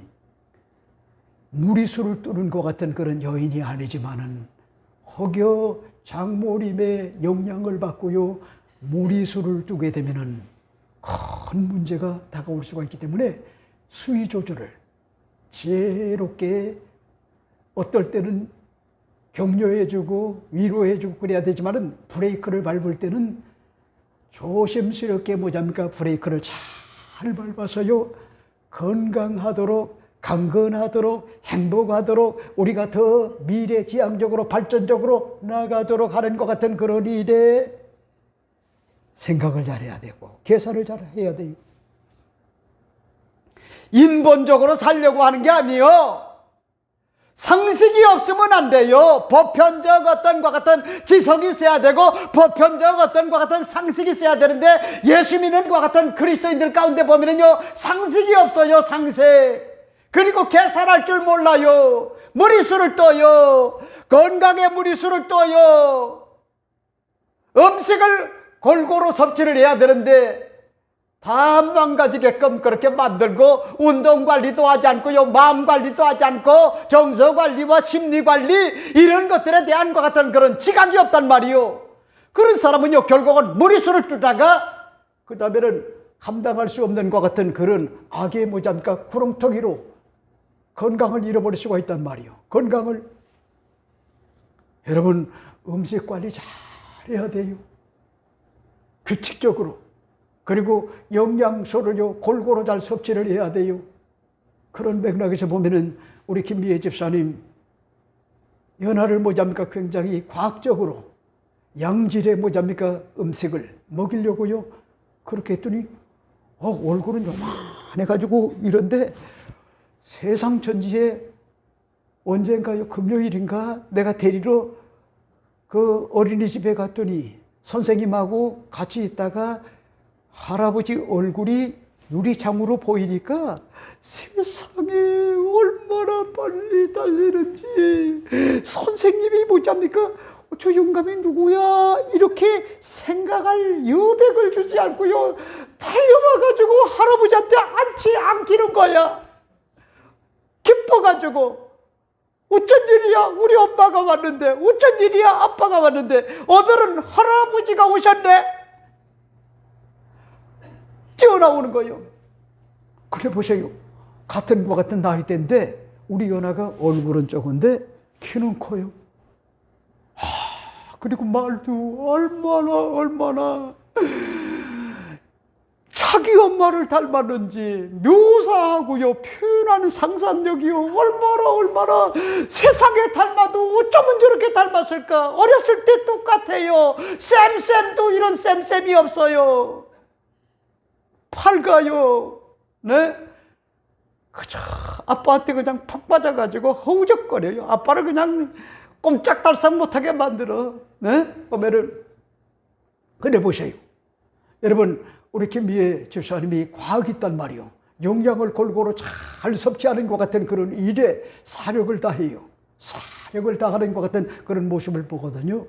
무리수를 두는 것 같은 그런 여인이 아니지만은 혹여 장모님의 영향을 받고요 무리수를 두게 되면은 큰 문제가 다가올 수가 있기 때문에 수위 조절을 지혜롭게, 어떨 때는 격려해주고 위로해주고 그래야 되지만은 브레이크를 밟을 때는 조심스럽게 뭐잡니까? 브레이크를 잘 밟아서요 건강하도록, 강건하도록, 행복하도록, 우리가 더 미래지향적으로 발전적으로 나가도록 하는 것 같은 그런 일에 생각을 잘해야 되고 계산을 잘해야 돼요. 인본적으로 살려고 하는 게 아니요. 상식이 없으면 안 돼요. 보편적 어떤 것 같은 지성이 있어야 되고 보편적 어떤 것 같은 상식이 있어야 되는데 예수 믿는 것 같은 그리스도인들 가운데 보면은요 상식이 없어요. 상식. 그리고 계산할 줄 몰라요. 무리수를 떠요. 건강에 무리수를 떠요. 음식을 골고루 섭취를 해야 되는데 다 망가지게끔 그렇게 만들고 운동 관리도 하지 않고요, 마음 관리도 하지 않고 정서 관리와 심리 관리 이런 것들에 대한 것 같은 그런 지각이 없단 말이요. 그런 사람은요 결국은 무리수를 주다가 그 다음에는 감당할 수 없는 것 같은 그런 악의 모자니까 구렁텅이로 건강을 잃어버릴 수가 있단 말이요. 건강을 여러분 음식 관리 잘 해야 돼요. 규칙적으로. 그리고 영양소를요 골고루 잘 섭취를 해야 돼요. 그런 맥락에서 보면은 우리 김미애 집사님 연하를 뭐잡니까 굉장히 과학적으로 양질의 뭐잡니까 음식을 먹이려고요 그렇게 했더니 얼굴은 요만해가지고 이런데 세상 전지에 언젠가요 금요일인가 내가 데리러 그 어린이집에 갔더니 선생님하고 같이 있다가 할아버지 얼굴이 유리창으로 보이니까 세상에 얼마나 빨리 달리는지 선생님이 뭐잡니까? 저 영감이 누구야? 이렇게 생각할 여백을 주지 않고요 달려와가지고 할아버지한테 안기는 거야. 기뻐가지고 어쩐 일이야? 우리 엄마가 왔는데 어쩐 일이야? 아빠가 왔는데 오늘은 할아버지가 오셨네? 뛰어나오는 거예요. 그래 보세요. 같은 것 같은 나이대인데 우리 연하가 얼굴은 적은데 키는 커요. 그리고 말도 얼마나 자기 엄마를 닮았는지 묘사하고요 표현하는 상상력이요 얼마나 세상에 닮아도 어쩌면 저렇게 닮았을까. 어렸을 때 똑같아요. 쌤도 이런 쌤이 없어요. 밝아요. 네? 그저 아빠한테 그냥 푹 빠져가지고 허우적거려요. 아빠를 그냥 꼼짝달싹 못하게 만들어. 네? 보면은 그래 보세요. 여러분 우리 김미애 집사님이 과학이 있단 말이요. 영양을 골고루 잘 섭취하는 것 같은 그런 일에 사력을 다해요. 사력을 다하는 것 같은 그런 모습을 보거든요.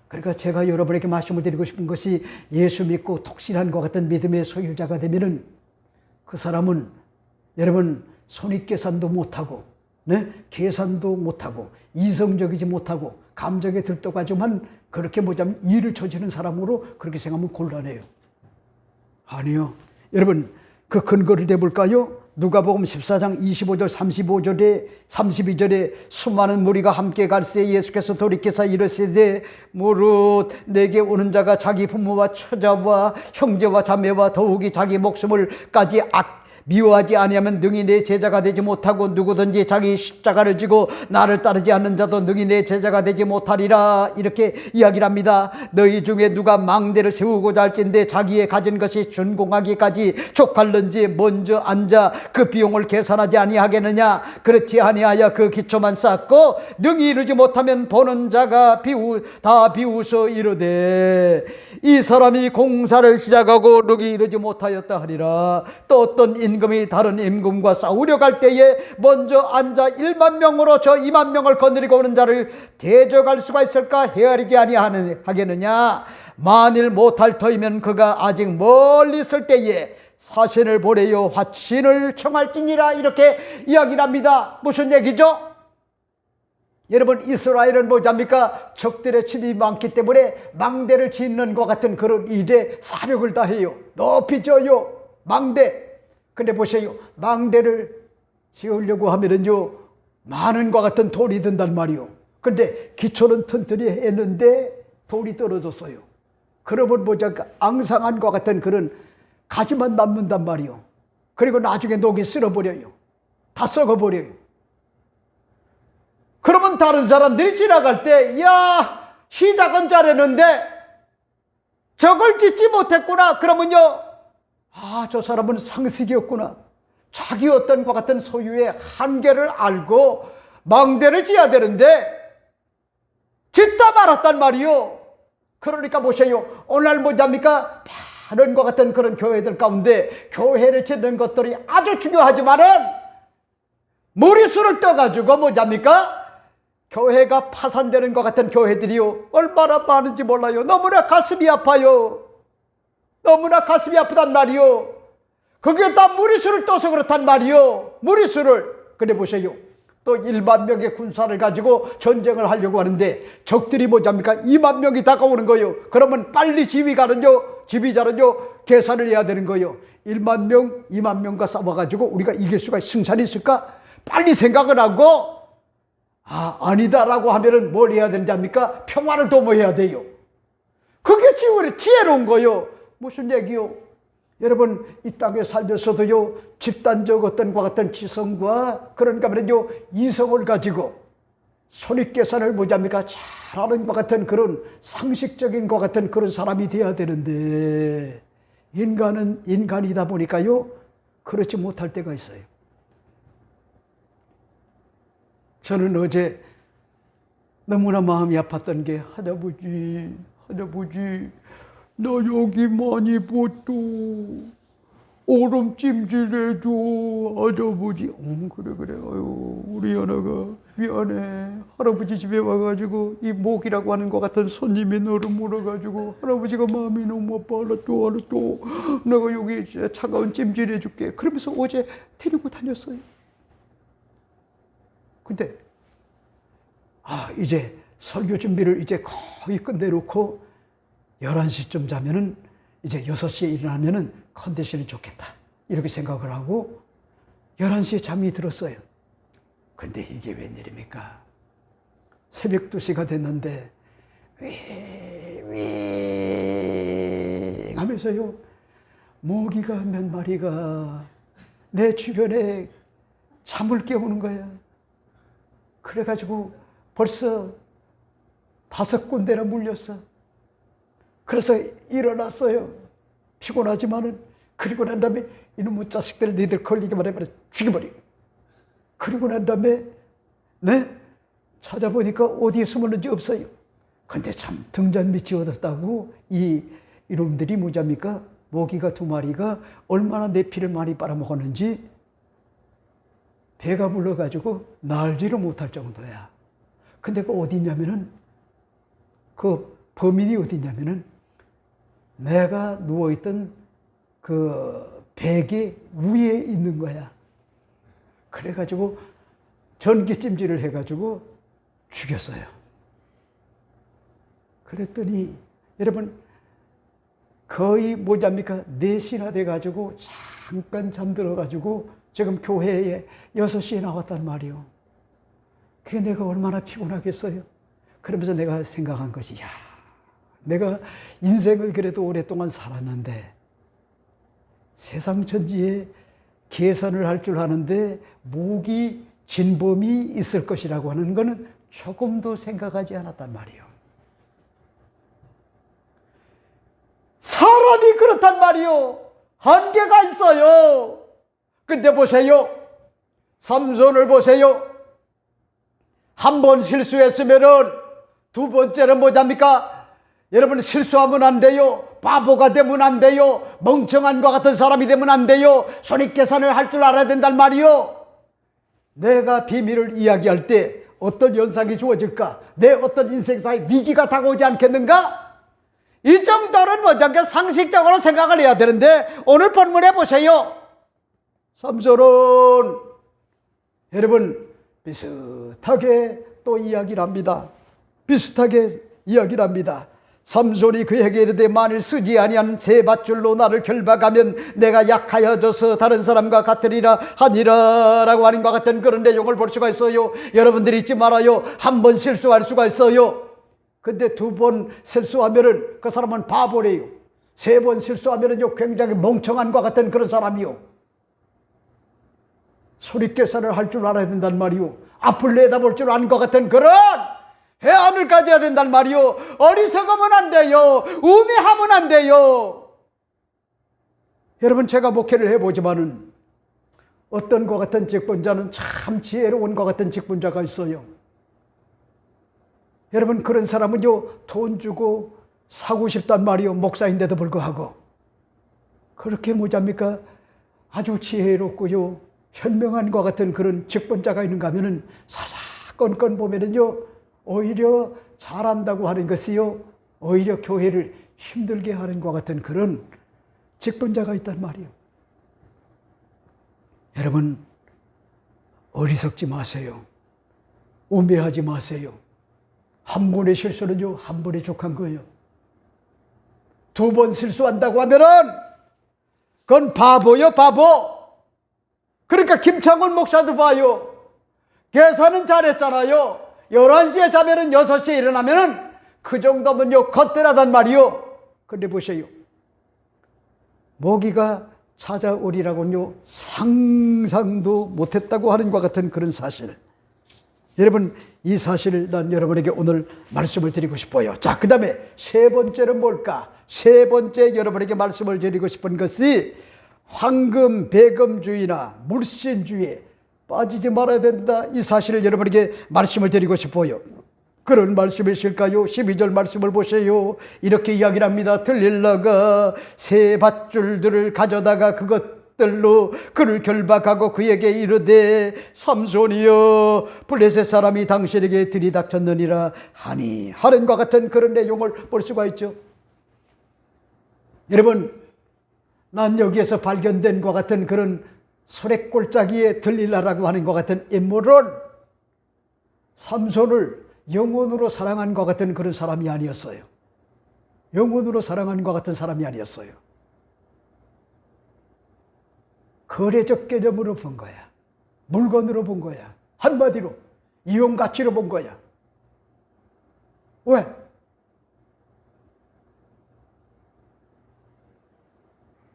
그러니까 제가 여러분에게 말씀을 드리고 싶은 것이 예수 믿고 독실한 것 같은 믿음의 소유자가 되면은 그 사람은 여러분 손익계산도 못하고 네? 계산도 못하고 이성적이지 못하고 감정에 들떠가지만 그렇게 뭐냐면 일을 저지르는 사람으로 그렇게 생각하면 곤란해요. 아니요. 여러분 그 근거를 대볼까요? 누가복음 14장 25절 32절에 수많은 무리가 함께 갈새 예수께서 돌이켜서 이르시되 무릇 내게 오는 자가 자기 부모와 처자와 형제와 자매와 더욱이 자기 목숨을까지 미워하지 아니하면 능히 내 제자가 되지 못하고 누구든지 자기 십자가를 지고 나를 따르지 않는 자도 능히 내 제자가 되지 못하리라. 이렇게 이야기를 합니다. 너희 중에 누가 망대를 세우고자 할진대 자기의 가진 것이 준공하기까지 족할는지 먼저 앉아 그 비용을 계산하지 아니하겠느냐. 그렇지 아니하여 그 기초만 쌓고 능히 이루지 못하면 보는 자가 다 비웃어 이르되 이 사람이 공사를 시작하고 능히 이루지 못하였다 하리라. 또 어떤 임금이 다른 임금과 싸우려 갈 때에 먼저 앉아 1만 명으로 저 2만 명을 거느리고 오는 자를 대적할 수가 있을까? 헤아리지 아니하겠느냐. 만일 못할 터이면 그가 아직 멀리 있을 때에 사신을 보내어 화친을 청할지니라. 이렇게 이야기를 합니다. 무슨 얘기죠? 여러분 이스라엘은 뭐잡니까? 적들의 침입이 많기 때문에 망대를 짓는 것 같은 그런 일에 사력을 다해요. 높이 져요. 망대. 근데 보세요. 망대를 지으려고 하면은요 많은 것 같은 돌이 든단 말이요. 근데 기초는 튼튼히 했는데 돌이 떨어졌어요. 그러면 뭐랄까 앙상한 것 같은 그런 가지만 남는단 말이요. 그리고 나중에 녹이 쓸어버려요. 다 썩어버려요. 그러면 다른 사람들이 지나갈 때 야 시작은 잘했는데 저걸 짓지 못했구나. 그러면요 저 사람은 상식이 없구나. 자기 어떤 것 같은 소유의 한계를 알고 망대를 지어야 되는데 짓다 말았단 말이요. 그러니까 보세요. 오늘 뭐합니까? 많은 것 같은 그런 교회들 가운데 교회를 짓는 것들이 아주 중요하지만은 무리수를 떠가지고 뭐합니까? 교회가 파산되는 것 같은 교회들이요. 얼마나 많은지 몰라요. 너무나 가슴이 아파요. 너무나 가슴이 아프단 말이요. 그게 다 무리수를 떠서 그렇단 말이요. 무리수를. 그래 보세요. 또 1만 명의 군사를 가지고 전쟁을 하려고 하는데 적들이 뭐합니까? 2만 명이 다가오는 거예요. 그러면 빨리 지휘자는요 계산을 해야 되는 거예요. 1만 명, 2만 명과 싸워가지고 우리가 이길 수가 승산이 있을까? 빨리 생각을 하고 아니다라고 하면은 뭘 해야 되는지 압니까? 평화를 도모해야 돼요. 그게 지혜로운 거예요. 무슨 얘기요? 여러분 이 땅에 살면서도요 집단적 어떤 과 같은 지성과 그러니까 말이죠 이성을 가지고 손익계산을 뭐합니까? 잘하는 것 같은 그런 상식적인 것 같은 그런 사람이 돼야 되는데 인간은 인간이다 보니까요 그렇지 못할 때가 있어요. 저는 어제 너무나 마음이 아팠던 게 할아버지 나 여기 많이 벗도 얼음 찜질해줘 할아버지. 그래 아유 우리 연아가 미안해. 할아버지 집에 와가지고 이 목이라고 하는 것 같은 손님이 너를 물어가지고 할아버지가 마음이 너무 아파. 알았죠 내가 여기 차가운 찜질 해줄게. 그러면서 어제 데리고 다녔어요. 근데 이제 설교 준비를 이제 거의 끝내놓고 11시쯤 자면은 이제 6시에 일어나면은 컨디션이 좋겠다. 이렇게 생각을 하고 11시에 잠이 들었어요. 근데 이게 웬일입니까? 새벽 2시가 됐는데 윙 하면서요. 모기가 몇 마리가 내 주변에 잠을 깨우는 거야. 그래가지고 벌써 5군데나 물렸어. 그래서 일어났어요. 피곤하지만은. 그리고 난 다음에 이놈의 자식들 니들 걸리기만 해버려 죽여버려. 그리고 난 다음에 찾아보니까 어디에 숨었는지 없어요. 근데 참 등잔 밑이 어둡다고 이놈들이 뭐잡니까? 모기가 2마리가 얼마나 내 피를 많이 빨아먹었는지 배가 불러가지고 날지를 못할 정도야. 근데 그 어디 있냐면은 그 범인이 어디 있냐면은 내가 누워있던 그 베개 위에 있는 거야. 그래가지고 전기찜질을 해가지고 죽였어요. 그랬더니 여러분 거의 뭐잡니까? 4시나 돼가지고 잠깐 잠들어가지고 지금 교회에 6시에 나왔단 말이요. 그게 내가 얼마나 피곤하겠어요. 그러면서 내가 생각한 것이 내가 인생을 그래도 오랫동안 살았는데 세상 천지에 계산을 할 줄 아는데 모기 진범이 있을 것이라고 하는 것은 조금도 생각하지 않았단 말이에요. 사람이 그렇단 말이에요. 한계가 있어요. 근데 보세요. 삼손을 보세요. 한 번 실수했으면은 2번째는 뭐랍니까? 여러분 실수하면 안 돼요. 바보가 되면 안 돼요. 멍청한 것 같은 사람이 되면 안 돼요. 손익계산을 할 줄 알아야 된단 말이요. 내가 비밀을 이야기할 때 어떤 현상이 주어질까? 내 어떤 인생사의 위기가 다가오지 않겠는가? 이 정도는 뭐냐면 상식적으로 생각을 해야 되는데 오늘 본문에 보세요. 삼손은 여러분 비슷하게 또 이야기를 합니다. 비슷하게 이야기를 합니다. 삼손이 그에게 이르되 만일 쓰지 아니한 새 밧줄로 나를 결박하면 내가 약하여져서 다른 사람과 같으리라 하니라 라고 하는 것 같은 그런 내용을 볼 수가 있어요. 여러분들이 잊지 말아요. 한 번 실수할 수가 있어요. 근데 2번 실수하면은 그 사람은 바보래요. 3번 실수하면은요 굉장히 멍청한 것 같은 그런 사람이요. 손익계산을 할 줄 알아야 된단 말이요. 앞을 내다볼 줄 아는 것 같은 그런 해안을 가져야 된단 말이요. 어리석으면 안 돼요. 우매하면 안 돼요. 여러분 제가 목회를 해보지만은 어떤 것 같은 직분자는 참 지혜로운 것 같은 직분자가 있어요. 여러분, 그런 사람은요, 돈 주고 사고 싶단 말이요. 목사인데도 불구하고. 그렇게 모자입니까? 아주 지혜롭고요, 현명한 것 같은 그런 직분자가 있는가 하면은 사사건건 보면은요, 오히려 잘한다고 하는 것이요, 오히려 교회를 힘들게 하는 것 같은 그런 직분자가 있단 말이요. 여러분, 어리석지 마세요. 우매하지 마세요. 한 번의 실수는요, 한 번에 족한 거예요. 두 번 실수한다고 하면은 그건 바보요, 바보. 그러니까 김창훈 목사도 봐요. 계산은 잘했잖아요. 11시에 자면은 6시에 일어나면은 그 정도면요, 겉대라단 말이요. 근데 보세요. 모기가 찾아오리라고는요, 상상도 못했다고 하는 것 같은 그런 사실. 여러분, 이 사실을 난 여러분에게 오늘 말씀을 드리고 싶어요. 자, 그 다음에 세 번째는 뭘까? 세 번째 여러분에게 말씀을 드리고 싶은 것이 황금, 배금주의나 물신주의에 빠지지 말아야 된다. 이 사실을 여러분에게 말씀을 드리고 싶어요. 그런 말씀이실까요? 12절 말씀을 보세요. 이렇게 이야기를 합니다. 들릴라가 새 밧줄들을 가져다가 그것들로 그를 결박하고 그에게 이르되 삼손이여 블레셋 사람이 당신에게 들이닥쳤느니라 하니, 하는과 같은 그런 내용을 볼 수가 있죠. 여러분, 난 여기에서 발견된 것 같은 그런 소래골짜기에 들릴라라고 하는 것 같은 인물은 삼손을 영혼으로 사랑한 것 같은 그런 사람이 아니었어요. 영혼으로 사랑한 것 같은 사람이 아니었어요. 거래적 개념으로 본 거야. 물건으로 본 거야. 한마디로 이용 가치로 본 거야. 왜?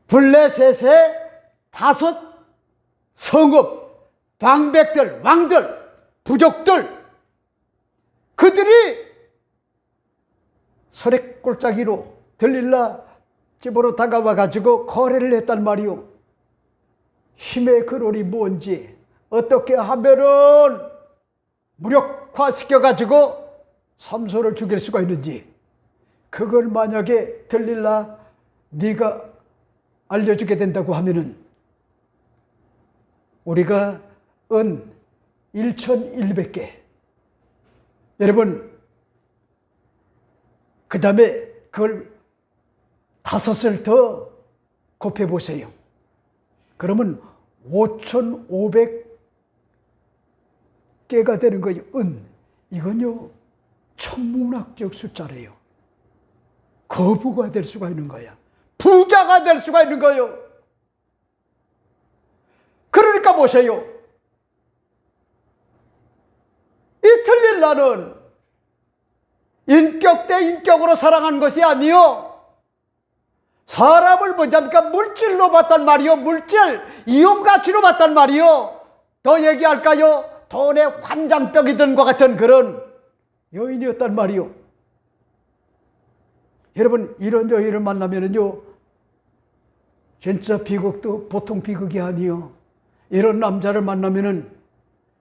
블레셋의 5 성읍, 방백들, 왕들, 부족들, 그들이 소래골짜기로 들릴라 집으로 다가와 가지고 거래를 했단 말이오. 힘의 근원이 뭔지, 어떻게 하면은 무력화시켜 가지고 삼손을 죽일 수가 있는지, 그걸 만약에 들릴라 네가 알려주게 된다고 하면은 우리가 은 1100개, 여러분, 그 다음에 그걸 5을 더 곱해 보세요. 그러면 5500개가 되는 거예요. 은. 이건요, 천문학적 숫자래요. 거부가 될 수가 있는 거야. 부자가 될 수가 있는 거예요. 그러니까 보세요. 이 들릴라는 인격 대 인격으로 사랑한 것이 아니요, 사람을 뭐냐니까 물질로 봤단 말이요. 물질, 이용가치로 봤단 말이요. 더 얘기할까요? 돈의 환장병이 든 것 같은 그런 여인이었단 말이요. 여러분, 이런 여인을 만나면은요, 진짜 비극도 보통 비극이 아니요. 이런 남자를 만나면은,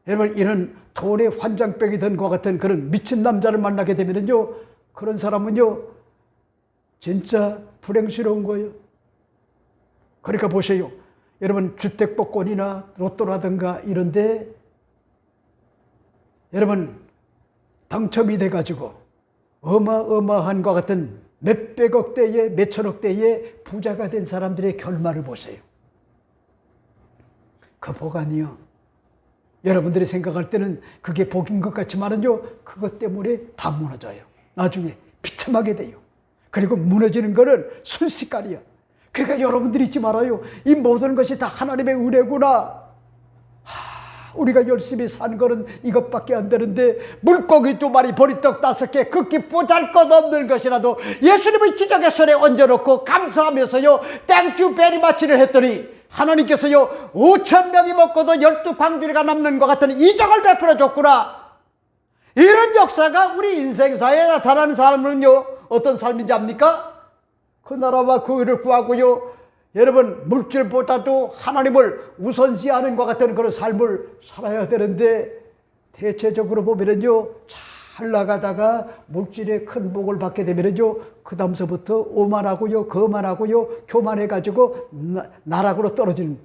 여러분, 이런 돈의 환장병이 든 것 같은 그런 미친 남자를 만나게 되면은요, 그런 사람은요, 진짜 불행스러운 거예요. 그러니까 보세요. 여러분, 주택복권이나 로또라든가 이런데 여러분 당첨이 돼가지고 어마어마한 것 같은 몇백억 대의 몇천억 대의 부자가 된 사람들의 결말을 보세요. 그 복 아니요. 여러분들이 생각할 때는 그게 복인 것 같지만은요, 그것 때문에 다 무너져요. 나중에 비참하게 돼요. 그리고 무너지는 거는 순식간이야. 그러니까 여러분들이 잊지 말아요. 이 모든 것이 다 하나님의 은혜구나. 우리가 열심히 산 거는 이것밖에 안 되는데, 물고기 2마리, 보리떡 5개, 극히 보잘것없는 것이라도 예수님의 기적의 손에 얹어놓고 감사하면서요, 땡큐 베리마치를 했더니 하나님께서요, 5,000명이 먹고도 12광주리가 남는 것 같은 이적을 베풀어 줬구나. 이런 역사가 우리 인생사에 나타나는 사람은요, 어떤 삶인지 압니까? 그 나라와 그 의를 구하고요, 여러분 물질보다도 하나님을 우선시하는 것 같은 그런 삶을 살아야 되는데 대체적으로 보면은요 잘 나가다가 물질에 큰 복을 받게 되면은요 그 다음서부터 오만하고요 거만하고요 교만해가지고 나락으로 떨어지는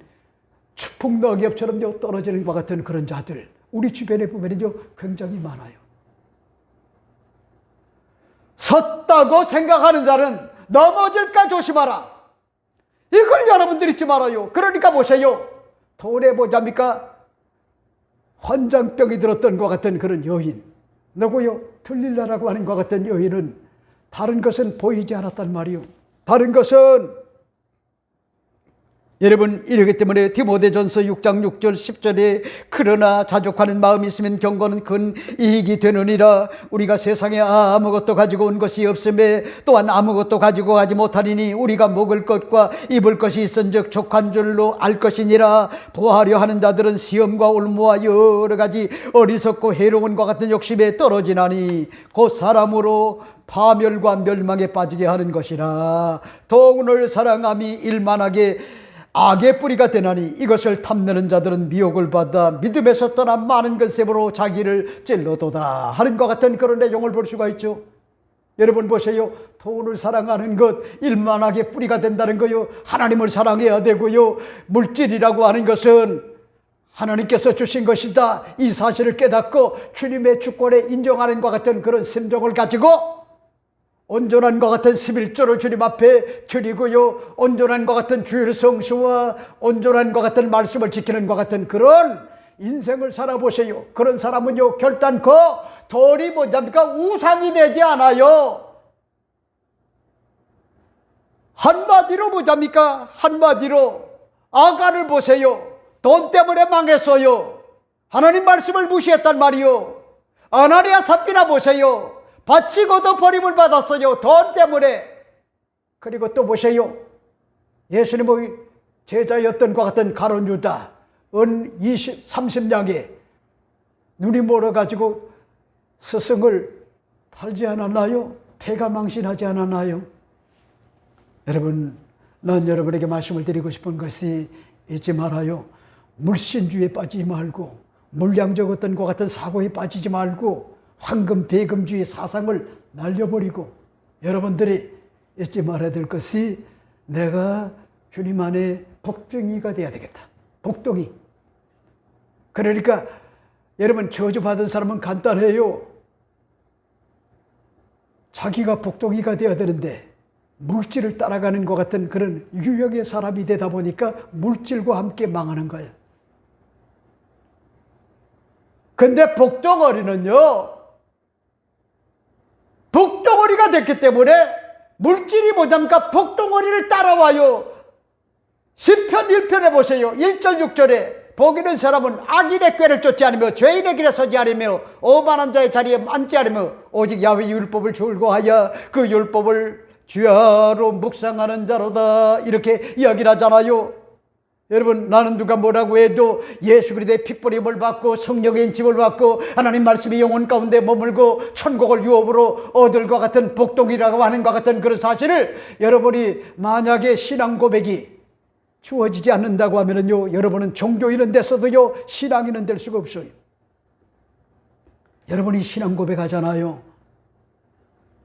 추풍낙엽처럼요 떨어지는 것 같은 그런 자들 우리 주변에 보면은요 굉장히 많아요. 섰다고 생각하는 자는 넘어질까 조심하라. 이걸 여러분들 잊지 말아요. 그러니까 보세요. 돈에 뭐잡니까? 환장병이 들었던 것 같은 그런 여인. 누구요? 들릴라라고 하는 것 같은 여인은 다른 것은 보이지 않았단 말이요. 다른 것은 여러분 이러기 때문에 디모데전서 6장 6절 10절에 그러나 자족하는 마음이 있으면 경건은 큰 이익이 되느니라. 우리가 세상에 아무것도 가지고 온 것이 없음에 또한 아무것도 가지고 가지 못하리니 우리가 먹을 것과 입을 것이 있은즉 족한 줄로 알 것이니라. 보하려 하는 자들은 시험과 올무와 여러 가지 어리석고 해로운 것 같은 욕심에 떨어지나니 곧 사람으로 파멸과 멸망에 빠지게 하는 것이라. 돈을 사랑함이 일만하게 악의 뿌리가 되나니 이것을 탐내는 자들은 미혹을 받아 믿음에서 떠나 많은 것셈으로 자기를 찔러도다 하는 것 같은 그런 내용을 볼 수가 있죠. 여러분 보세요. 돈을 사랑하는 것 일만하게 뿌리가 된다는 거요. 하나님을 사랑해야 되고요. 물질이라고 하는 것은 하나님께서 주신 것이다. 이 사실을 깨닫고 주님의 주권에 인정하는 것 같은 그런 심정을 가지고 온전한 것 같은 11조를 주님 앞에 드리고요. 온전한 것 같은 주일 성수와 온전한 것 같은 말씀을 지키는 것 같은 그런 인생을 살아보세요. 그런 사람은요 결단코 돈이 뭐냐니까 우상이 되지 않아요. 한마디로 뭐냐니까 한마디로 아간을 보세요. 돈 때문에 망했어요. 하나님 말씀을 무시했단 말이요. 아나니아 삽비라 보세요. 바치고도 버림을 받았어요. 돈 때문에. 그리고 또 보세요. 예수님의 제자였던 것 같은 가룟 유다 은 30냥에 눈이 멀어가지고 스승을 팔지 않았나요? 패가 망신하지 않았나요? 여러분, 난 여러분에게 말씀을 드리고 싶은 것이 잊지 말아요. 물신주의에 빠지지 말고 물량적 어떤 것 같은 사고에 빠지지 말고 황금 배금주의 사상을 날려버리고 여러분들이 잊지 말아야 될 것이 내가 주님 안에 복덩이가 돼야 되겠다. 복덩이. 그러니까 여러분 저주받은 사람은 간단해요. 자기가 복덩이가 돼야 되는데 물질을 따라가는 것 같은 그런 유형의 사람이 되다 보니까 물질과 함께 망하는 거예요. 근데 복덩어리는요. 복덩어리가 됐기 때문에 물질이 뭐답니까? 복덩어리를 따라와요. 시편 1편에 보세요. 1절 6절에 복있는 사람은 악인의 꾀를 쫓지 않으며 죄인의 길에 서지 않으며 오만한 자의 자리에 앉지 않으며 오직 야훼 율법을 즐거워하여 그 율법을 주야로 묵상하는 자로다. 이렇게 이야기를 하잖아요. 여러분 나는 누가 뭐라고 해도 예수 그리스도의 핏부림을 받고 성령의 인침을 받고 하나님 말씀이 영혼 가운데 머물고 천국을 유업으로 얻을 것 같은 복동이라고 하는 것 같은 그런 사실을 여러분이 만약에 신앙 고백이 주어지지 않는다고 하면은요 여러분은 종교인은 됐어도요 신앙인은 될 수가 없어요. 여러분이 신앙 고백하잖아요.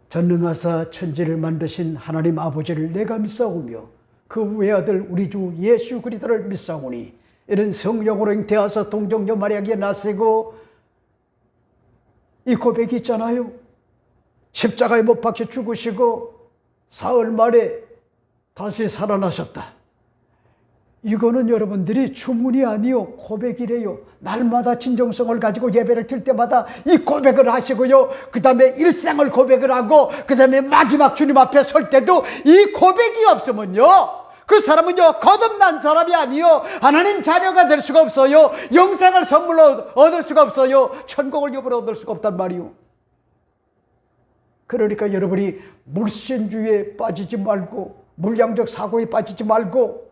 전능하사 천지를 만드신 하나님 아버지를 내가 믿사오며 그 외아들 우리 주 예수 그리스도를 믿사오니 이런 성령으로 잉태하사 동정녀 마리아에게 나시고 이 고백이 있잖아요. 십자가에 못 박혀 죽으시고 사흘 만에 다시 살아나셨다. 이거는 여러분들이 주문이 아니요 고백이래요. 날마다 진정성을 가지고 예배를 드릴 때마다 이 고백을 하시고요. 그 다음에 일생을 고백을 하고 그 다음에 마지막 주님 앞에 설 때도 이 고백이 없으면요 그 사람은요 거듭난 사람이 아니요 하나님 자녀가 될 수가 없어요. 영생을 선물로 얻을 수가 없어요. 천국을 유업으로 얻을 수가 없단 말이요. 그러니까 여러분이 물신주의에 빠지지 말고 물량적 사고에 빠지지 말고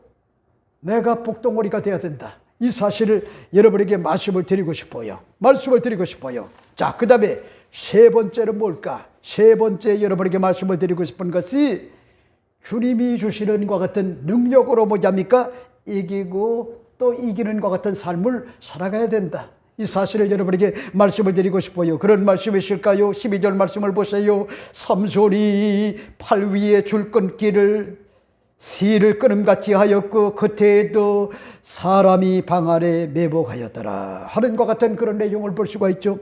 내가 복덩어리가 되어야 된다. 이 사실을 여러분에게 말씀을 드리고 싶어요. 말씀을 드리고 싶어요. 자, 그 다음에 세 번째는 뭘까? 세 번째 여러분에게 말씀을 드리고 싶은 것이 주님이 주시는 것 같은 능력으로 뭐합니까? 이기고 또 이기는 것 같은 삶을 살아가야 된다. 이 사실을 여러분에게 말씀을 드리고 싶어요. 그런 말씀이실까요? 12절 말씀을 보세요. 삼손이 팔 위에 줄끈기를 실을 끊음같이 하였고 겉에도 사람이 방 안에 매복하였더라 하는 것 같은 그런 내용을 볼 수가 있죠.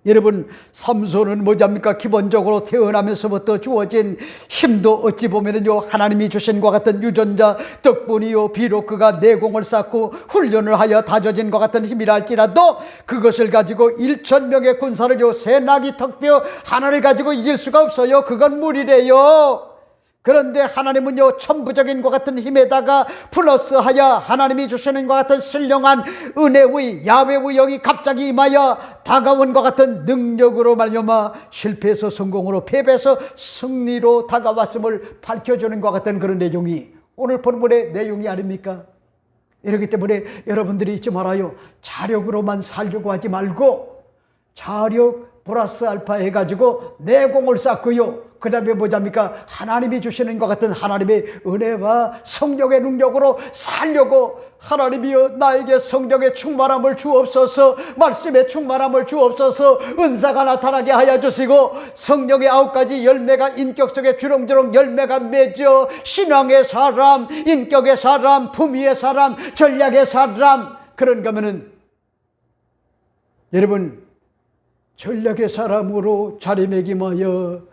여러분, 삼손은 뭐합니까? 기본적으로 태어나면서부터 주어진 힘도 어찌 보면은요, 하나님이 주신 것 같은 유전자 덕분이요, 비록 그가 내공을 쌓고 훈련을 하여 다져진 것 같은 힘이라 할지라도 그것을 가지고 1,000명의 군사를요, 새나기 턱뼈 하나를 가지고 이길 수가 없어요. 그건 무리래요. 그런데 하나님은요, 천부적인 것 같은 힘에다가 플러스하여 하나님이 주시는 것 같은 신령한 은혜의 야훼의 영이 갑자기 임하여 다가온 것 같은 능력으로 말미암아 실패해서 성공으로, 패배해서 승리로 다가왔음을 밝혀주는 것 같은 그런 내용이 오늘 본문의 내용이 아닙니까? 이렇기 때문에 여러분들이 잊지 말아요. 자력으로만 살려고 하지 말고 자력 플러스 알파 해가지고 내공을 쌓고요, 그 다음에 뭐합니까? 하나님이 주시는 것 같은 하나님의 은혜와 성령의 능력으로 살려고, 하나님이여 나에게 성령의 충만함을 주옵소서, 말씀의 충만함을 주옵소서, 은사가 나타나게 하여 주시고 성령의 9가지 열매가 인격 속에 주렁주렁 열매가 맺어 신앙의 사람, 인격의 사람, 품위의 사람, 전략의 사람, 그런가 하면은 여러분, 전략의 사람으로 자리매김하여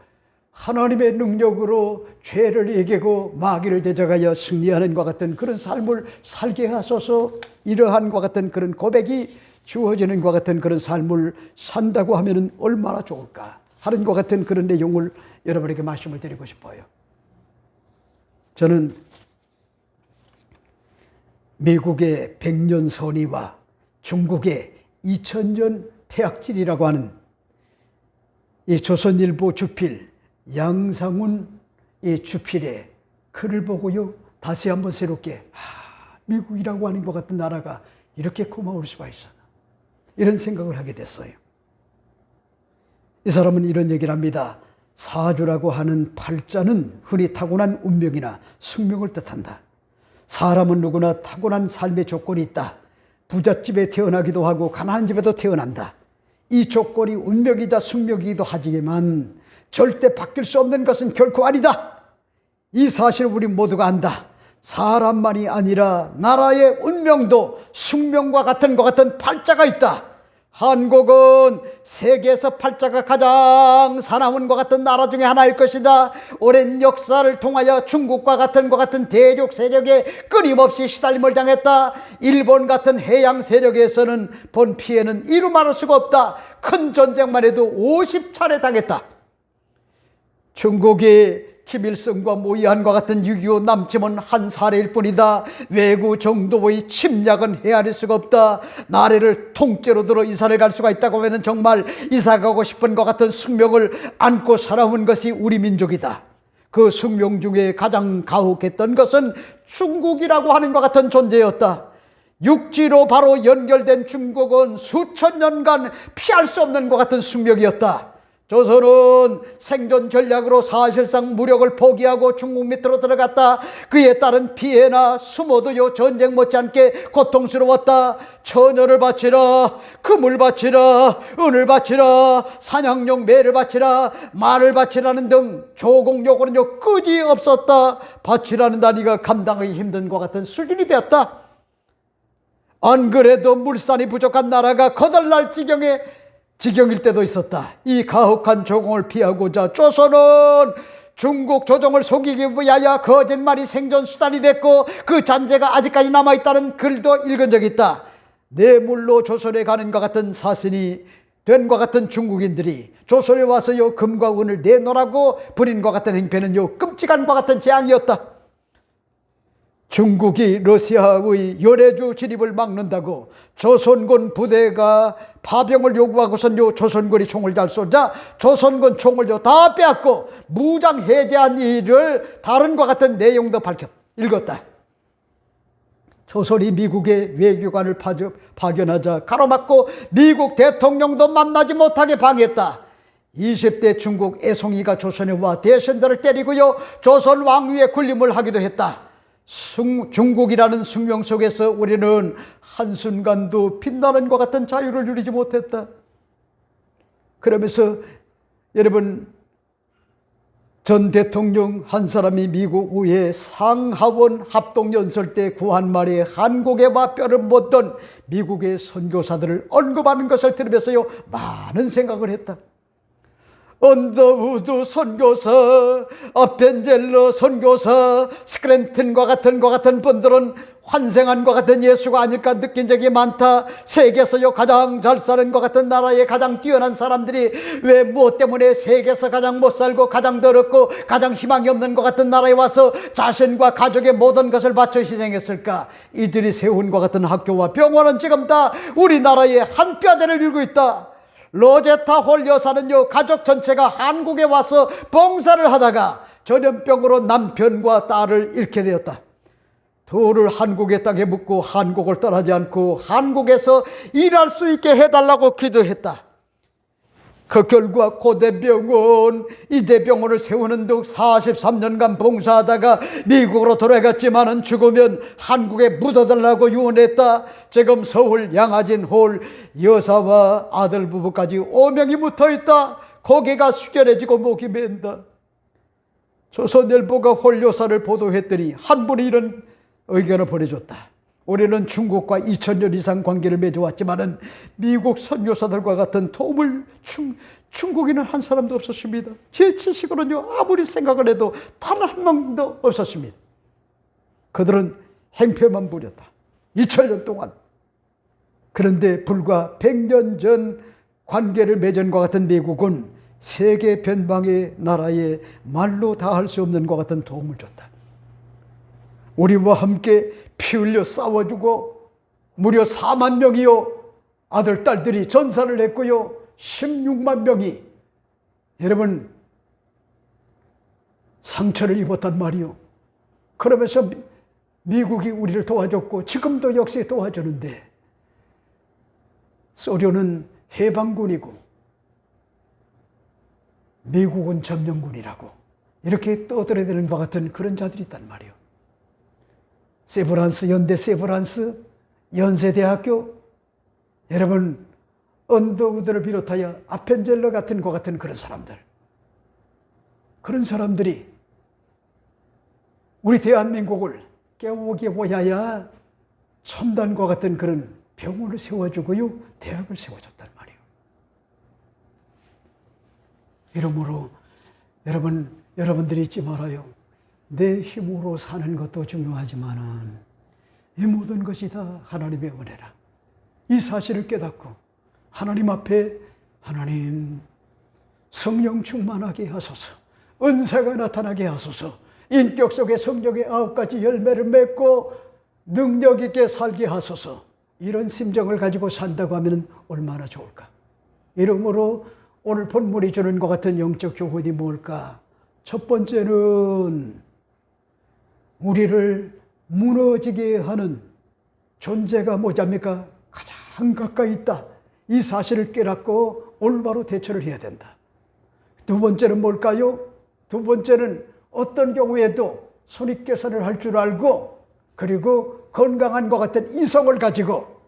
하나님의 능력으로 죄를 이기고 마귀를 대적하여 승리하는 것 같은 그런 삶을 살게 하소서. 이러한 것 같은 그런 고백이 주어지는 것 같은 그런 삶을 산다고 하면 얼마나 좋을까 하는 것 같은 그런 내용을 여러분에게 말씀을 드리고 싶어요. 저는 미국의 100년 선의와 중국의 2000년 태학질이라고 하는 이 조선일보 주필 양상훈 이 주필의 글을 보고요, 다시 한번 새롭게 미국이라고 하는 것 같은 나라가 이렇게 고마울 수가 있어, 이런 생각을 하게 됐어요. 이 사람은 이런 얘기를 합니다. 사주라고 하는 팔자는 흔히 타고난 운명이나 숙명을 뜻한다. 사람은 누구나 타고난 삶의 조건이 있다. 부잣집에 태어나기도 하고 가난한 집에도 태어난다. 이 조건이 운명이자 숙명이기도 하지만 절대 바뀔 수 없는 것은 결코 아니다. 이 사실을 우리 모두가 안다. 사람만이 아니라 나라의 운명도 숙명과 같은 것 같은 팔자가 있다. 한국은 세계에서 팔자가 가장 사나운 것 같은 나라 중에 하나일 것이다. 오랜 역사를 통하여 중국과 같은 것 같은 대륙 세력에 끊임없이 시달림을 당했다. 일본 같은 해양 세력에서는 본 피해는 이루 말할 수가 없다. 큰 전쟁만 해도 50차례 당했다. 중국이 김일성과 모의한과 같은 6.25 남침은 한 사례일 뿐이다. 외구 정도의 침략은 헤아릴 수가 없다. 나라를 통째로 들어 이사를 갈 수가 있다고 하면 정말 이사 가고 싶은 것 같은 숙명을 안고 살아온 것이 우리 민족이다. 그 숙명 중에 가장 가혹했던 것은 중국이라고 하는 것 같은 존재였다. 육지로 바로 연결된 중국은 수천 년간 피할 수 없는 것 같은 숙명이었다. 조선은 생존 전략으로 사실상 무력을 포기하고 중국 밑으로 들어갔다. 그에 따른 피해나 수모도요 전쟁 못지않게 고통스러웠다. 처녀를 바치라, 금을 바치라, 은을 바치라, 사냥용 매를 바치라, 말을 바치라는 등 조공 요구는요 끄지 없었다. 바치라는 단위가 감당하기 힘든 것 같은 수준이 되었다. 안 그래도 물산이 부족한 나라가 거덜날 지경일 때도 있었다. 이 가혹한 조공을 피하고자 조선은 중국 조정을 속이기 위하여 거짓말이 생존수단이 됐고 그 잔재가 아직까지 남아있다는 글도 읽은 적이 있다. 뇌물로 조선에 가는 것 같은 사신이 된 것 같은 중국인들이 조선에 와서요 금과 은을 내놓으라고 부린 것 같은 행패는요 끔찍한 것 같은 재앙이었다. 중국이 러시아의 연해주 진입을 막는다고 조선군 부대가 파병을 요구하고선요 조선군이 총을 잘 쏘자 조선군 총을 다 빼앗고 무장 해제한 일을 다른 것 같은 내용도 읽었다. 조선이 미국의 외교관을 파견하자 가로막고 미국 대통령도 만나지 못하게 방해했다. 20대 중국 애송이가 조선에 와 대신들을 때리고요, 조선 왕위에 군림을 하기도 했다. 중국이라는 숙명 속에서 우리는 한순간도 빛나는 것 같은 자유를 누리지 못했다. 그러면서 여러분, 전 대통령 한 사람이 미국 의회 상하원 합동연설 때 구한 말에 한국에 와 뼈를 묻던 미국의 선교사들을 언급하는 것을 들으면서요, 많은 생각을 했다. 언더우드 선교사, 아펜젤러 선교사, 스크랜튼과 같은 분들은 환생한 것 같은 예수가 아닐까 느낀 적이 많다. 세계에서요 가장 잘 사는 것 같은 나라에 가장 뛰어난 사람들이 왜 무엇 때문에 세계에서 가장 못 살고 가장 더럽고 가장 희망이 없는 것 같은 나라에 와서 자신과 가족의 모든 것을 바쳐 희생했을까? 이들이 세운 것 같은 학교와 병원은 지금 다 우리나라의 한 뼈대를 이루고 있다. 로제타 홀 여사는요, 가족 전체가 한국에 와서 봉사를 하다가 전염병으로 남편과 딸을 잃게 되었다. 둘을 한국의 땅에 묻고 한국을 떠나지 않고 한국에서 일할 수 있게 해달라고 기도했다. 그 결과 고대병원, 이대병원을 세우는 등 43년간 봉사하다가 미국으로 돌아갔지만은 죽으면 한국에 묻어달라고 유언했다. 지금 서울 양화진 홀 여사와 아들 부부까지 5명이 묻어있다. 고개가 숙연해지고 목이 맨다. 조선일보가 홀 여사를 보도했더니 한 분이 이런 의견을 보내줬다. 우리는 중국과 2000년 이상 관계를 맺어왔지만은 미국 선교사들과 같은 도움을 중국인은 한 사람도 없었습니다. 제 지식으로는요, 아무리 생각을 해도 단 한 명도 없었습니다. 그들은 행패만 부렸다. 2000년 동안. 그런데 불과 100년 전 관계를 맺은 것 같은 미국은 세계 변방의 나라에 말로 다 할 수 없는 것 같은 도움을 줬다. 우리와 함께 피 흘려 싸워주고 무려 4만 명이요 아들 딸들이 전사를 했고요, 16만 명이 여러분 상처를 입었단 말이요. 그러면서 미국이 우리를 도와줬고 지금도 역시 도와주는데, 소련은 해방군이고 미국은 점령군이라고 이렇게 떠들어대는 것 같은 그런 자들이 있단 말이요. 세브란스, 연대 세브란스, 연세대학교, 여러분 언더우드를 비롯하여 아펜젤러 같은 것 같은 그런 사람들이 우리 대한민국을 깨우기 위하여 첨단과 같은 그런 병원을 세워주고요, 대학을 세워줬단 말이에요. 이러므로 여러분들이 잊지 말아요. 내 힘으로 사는 것도 중요하지만은 이 모든 것이 다 하나님의 은혜라. 이 사실을 깨닫고 하나님 앞에, 하나님 성령 충만하게 하소서, 은사가 나타나게 하소서, 인격 속에 성령의 9가지 열매를 맺고 능력 있게 살게 하소서, 이런 심정을 가지고 산다고 하면 얼마나 좋을까. 이러므로 오늘 본문이 주는 것 같은 영적 교훈이 뭘까? 첫 번째는 우리를 무너지게 하는 존재가 뭐냐입니까? 가장 가까이 있다. 이 사실을 깨닫고 올바로 대처를 해야 된다. 두 번째는 뭘까요? 두 번째는 어떤 경우에도 손익계산을 할 줄 알고, 그리고 건강한 것 같은 이성을 가지고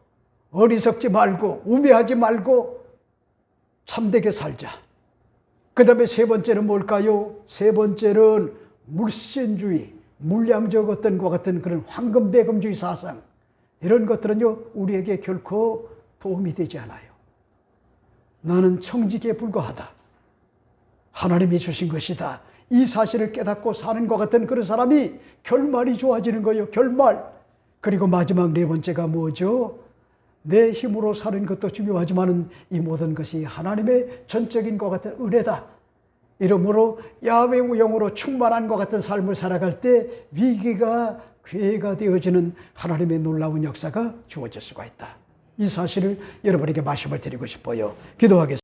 어리석지 말고 우매하지 말고 참되게 살자. 그 다음에 세 번째는 뭘까요? 세 번째는 물신주의, 물량적 어떤 것 같은 그런 황금배금주의 사상, 이런 것들은요 우리에게 결코 도움이 되지 않아요. 나는 청지기에 불과하다. 하나님이 주신 것이다. 이 사실을 깨닫고 사는 것 같은 그런 사람이 결말이 좋아지는 거예요. 결말. 그리고 마지막 네 번째가 뭐죠? 내 힘으로 사는 것도 중요하지만 이 모든 것이 하나님의 전적인 것 같은 은혜다. 이러므로 야훼의 영으로 충만한 것 같은 삶을 살아갈 때 위기가 기회가 되어지는 하나님의 놀라운 역사가 주어질 수가 있다. 이 사실을 여러분에게 말씀을 드리고 싶어요. 기도하겠습니다.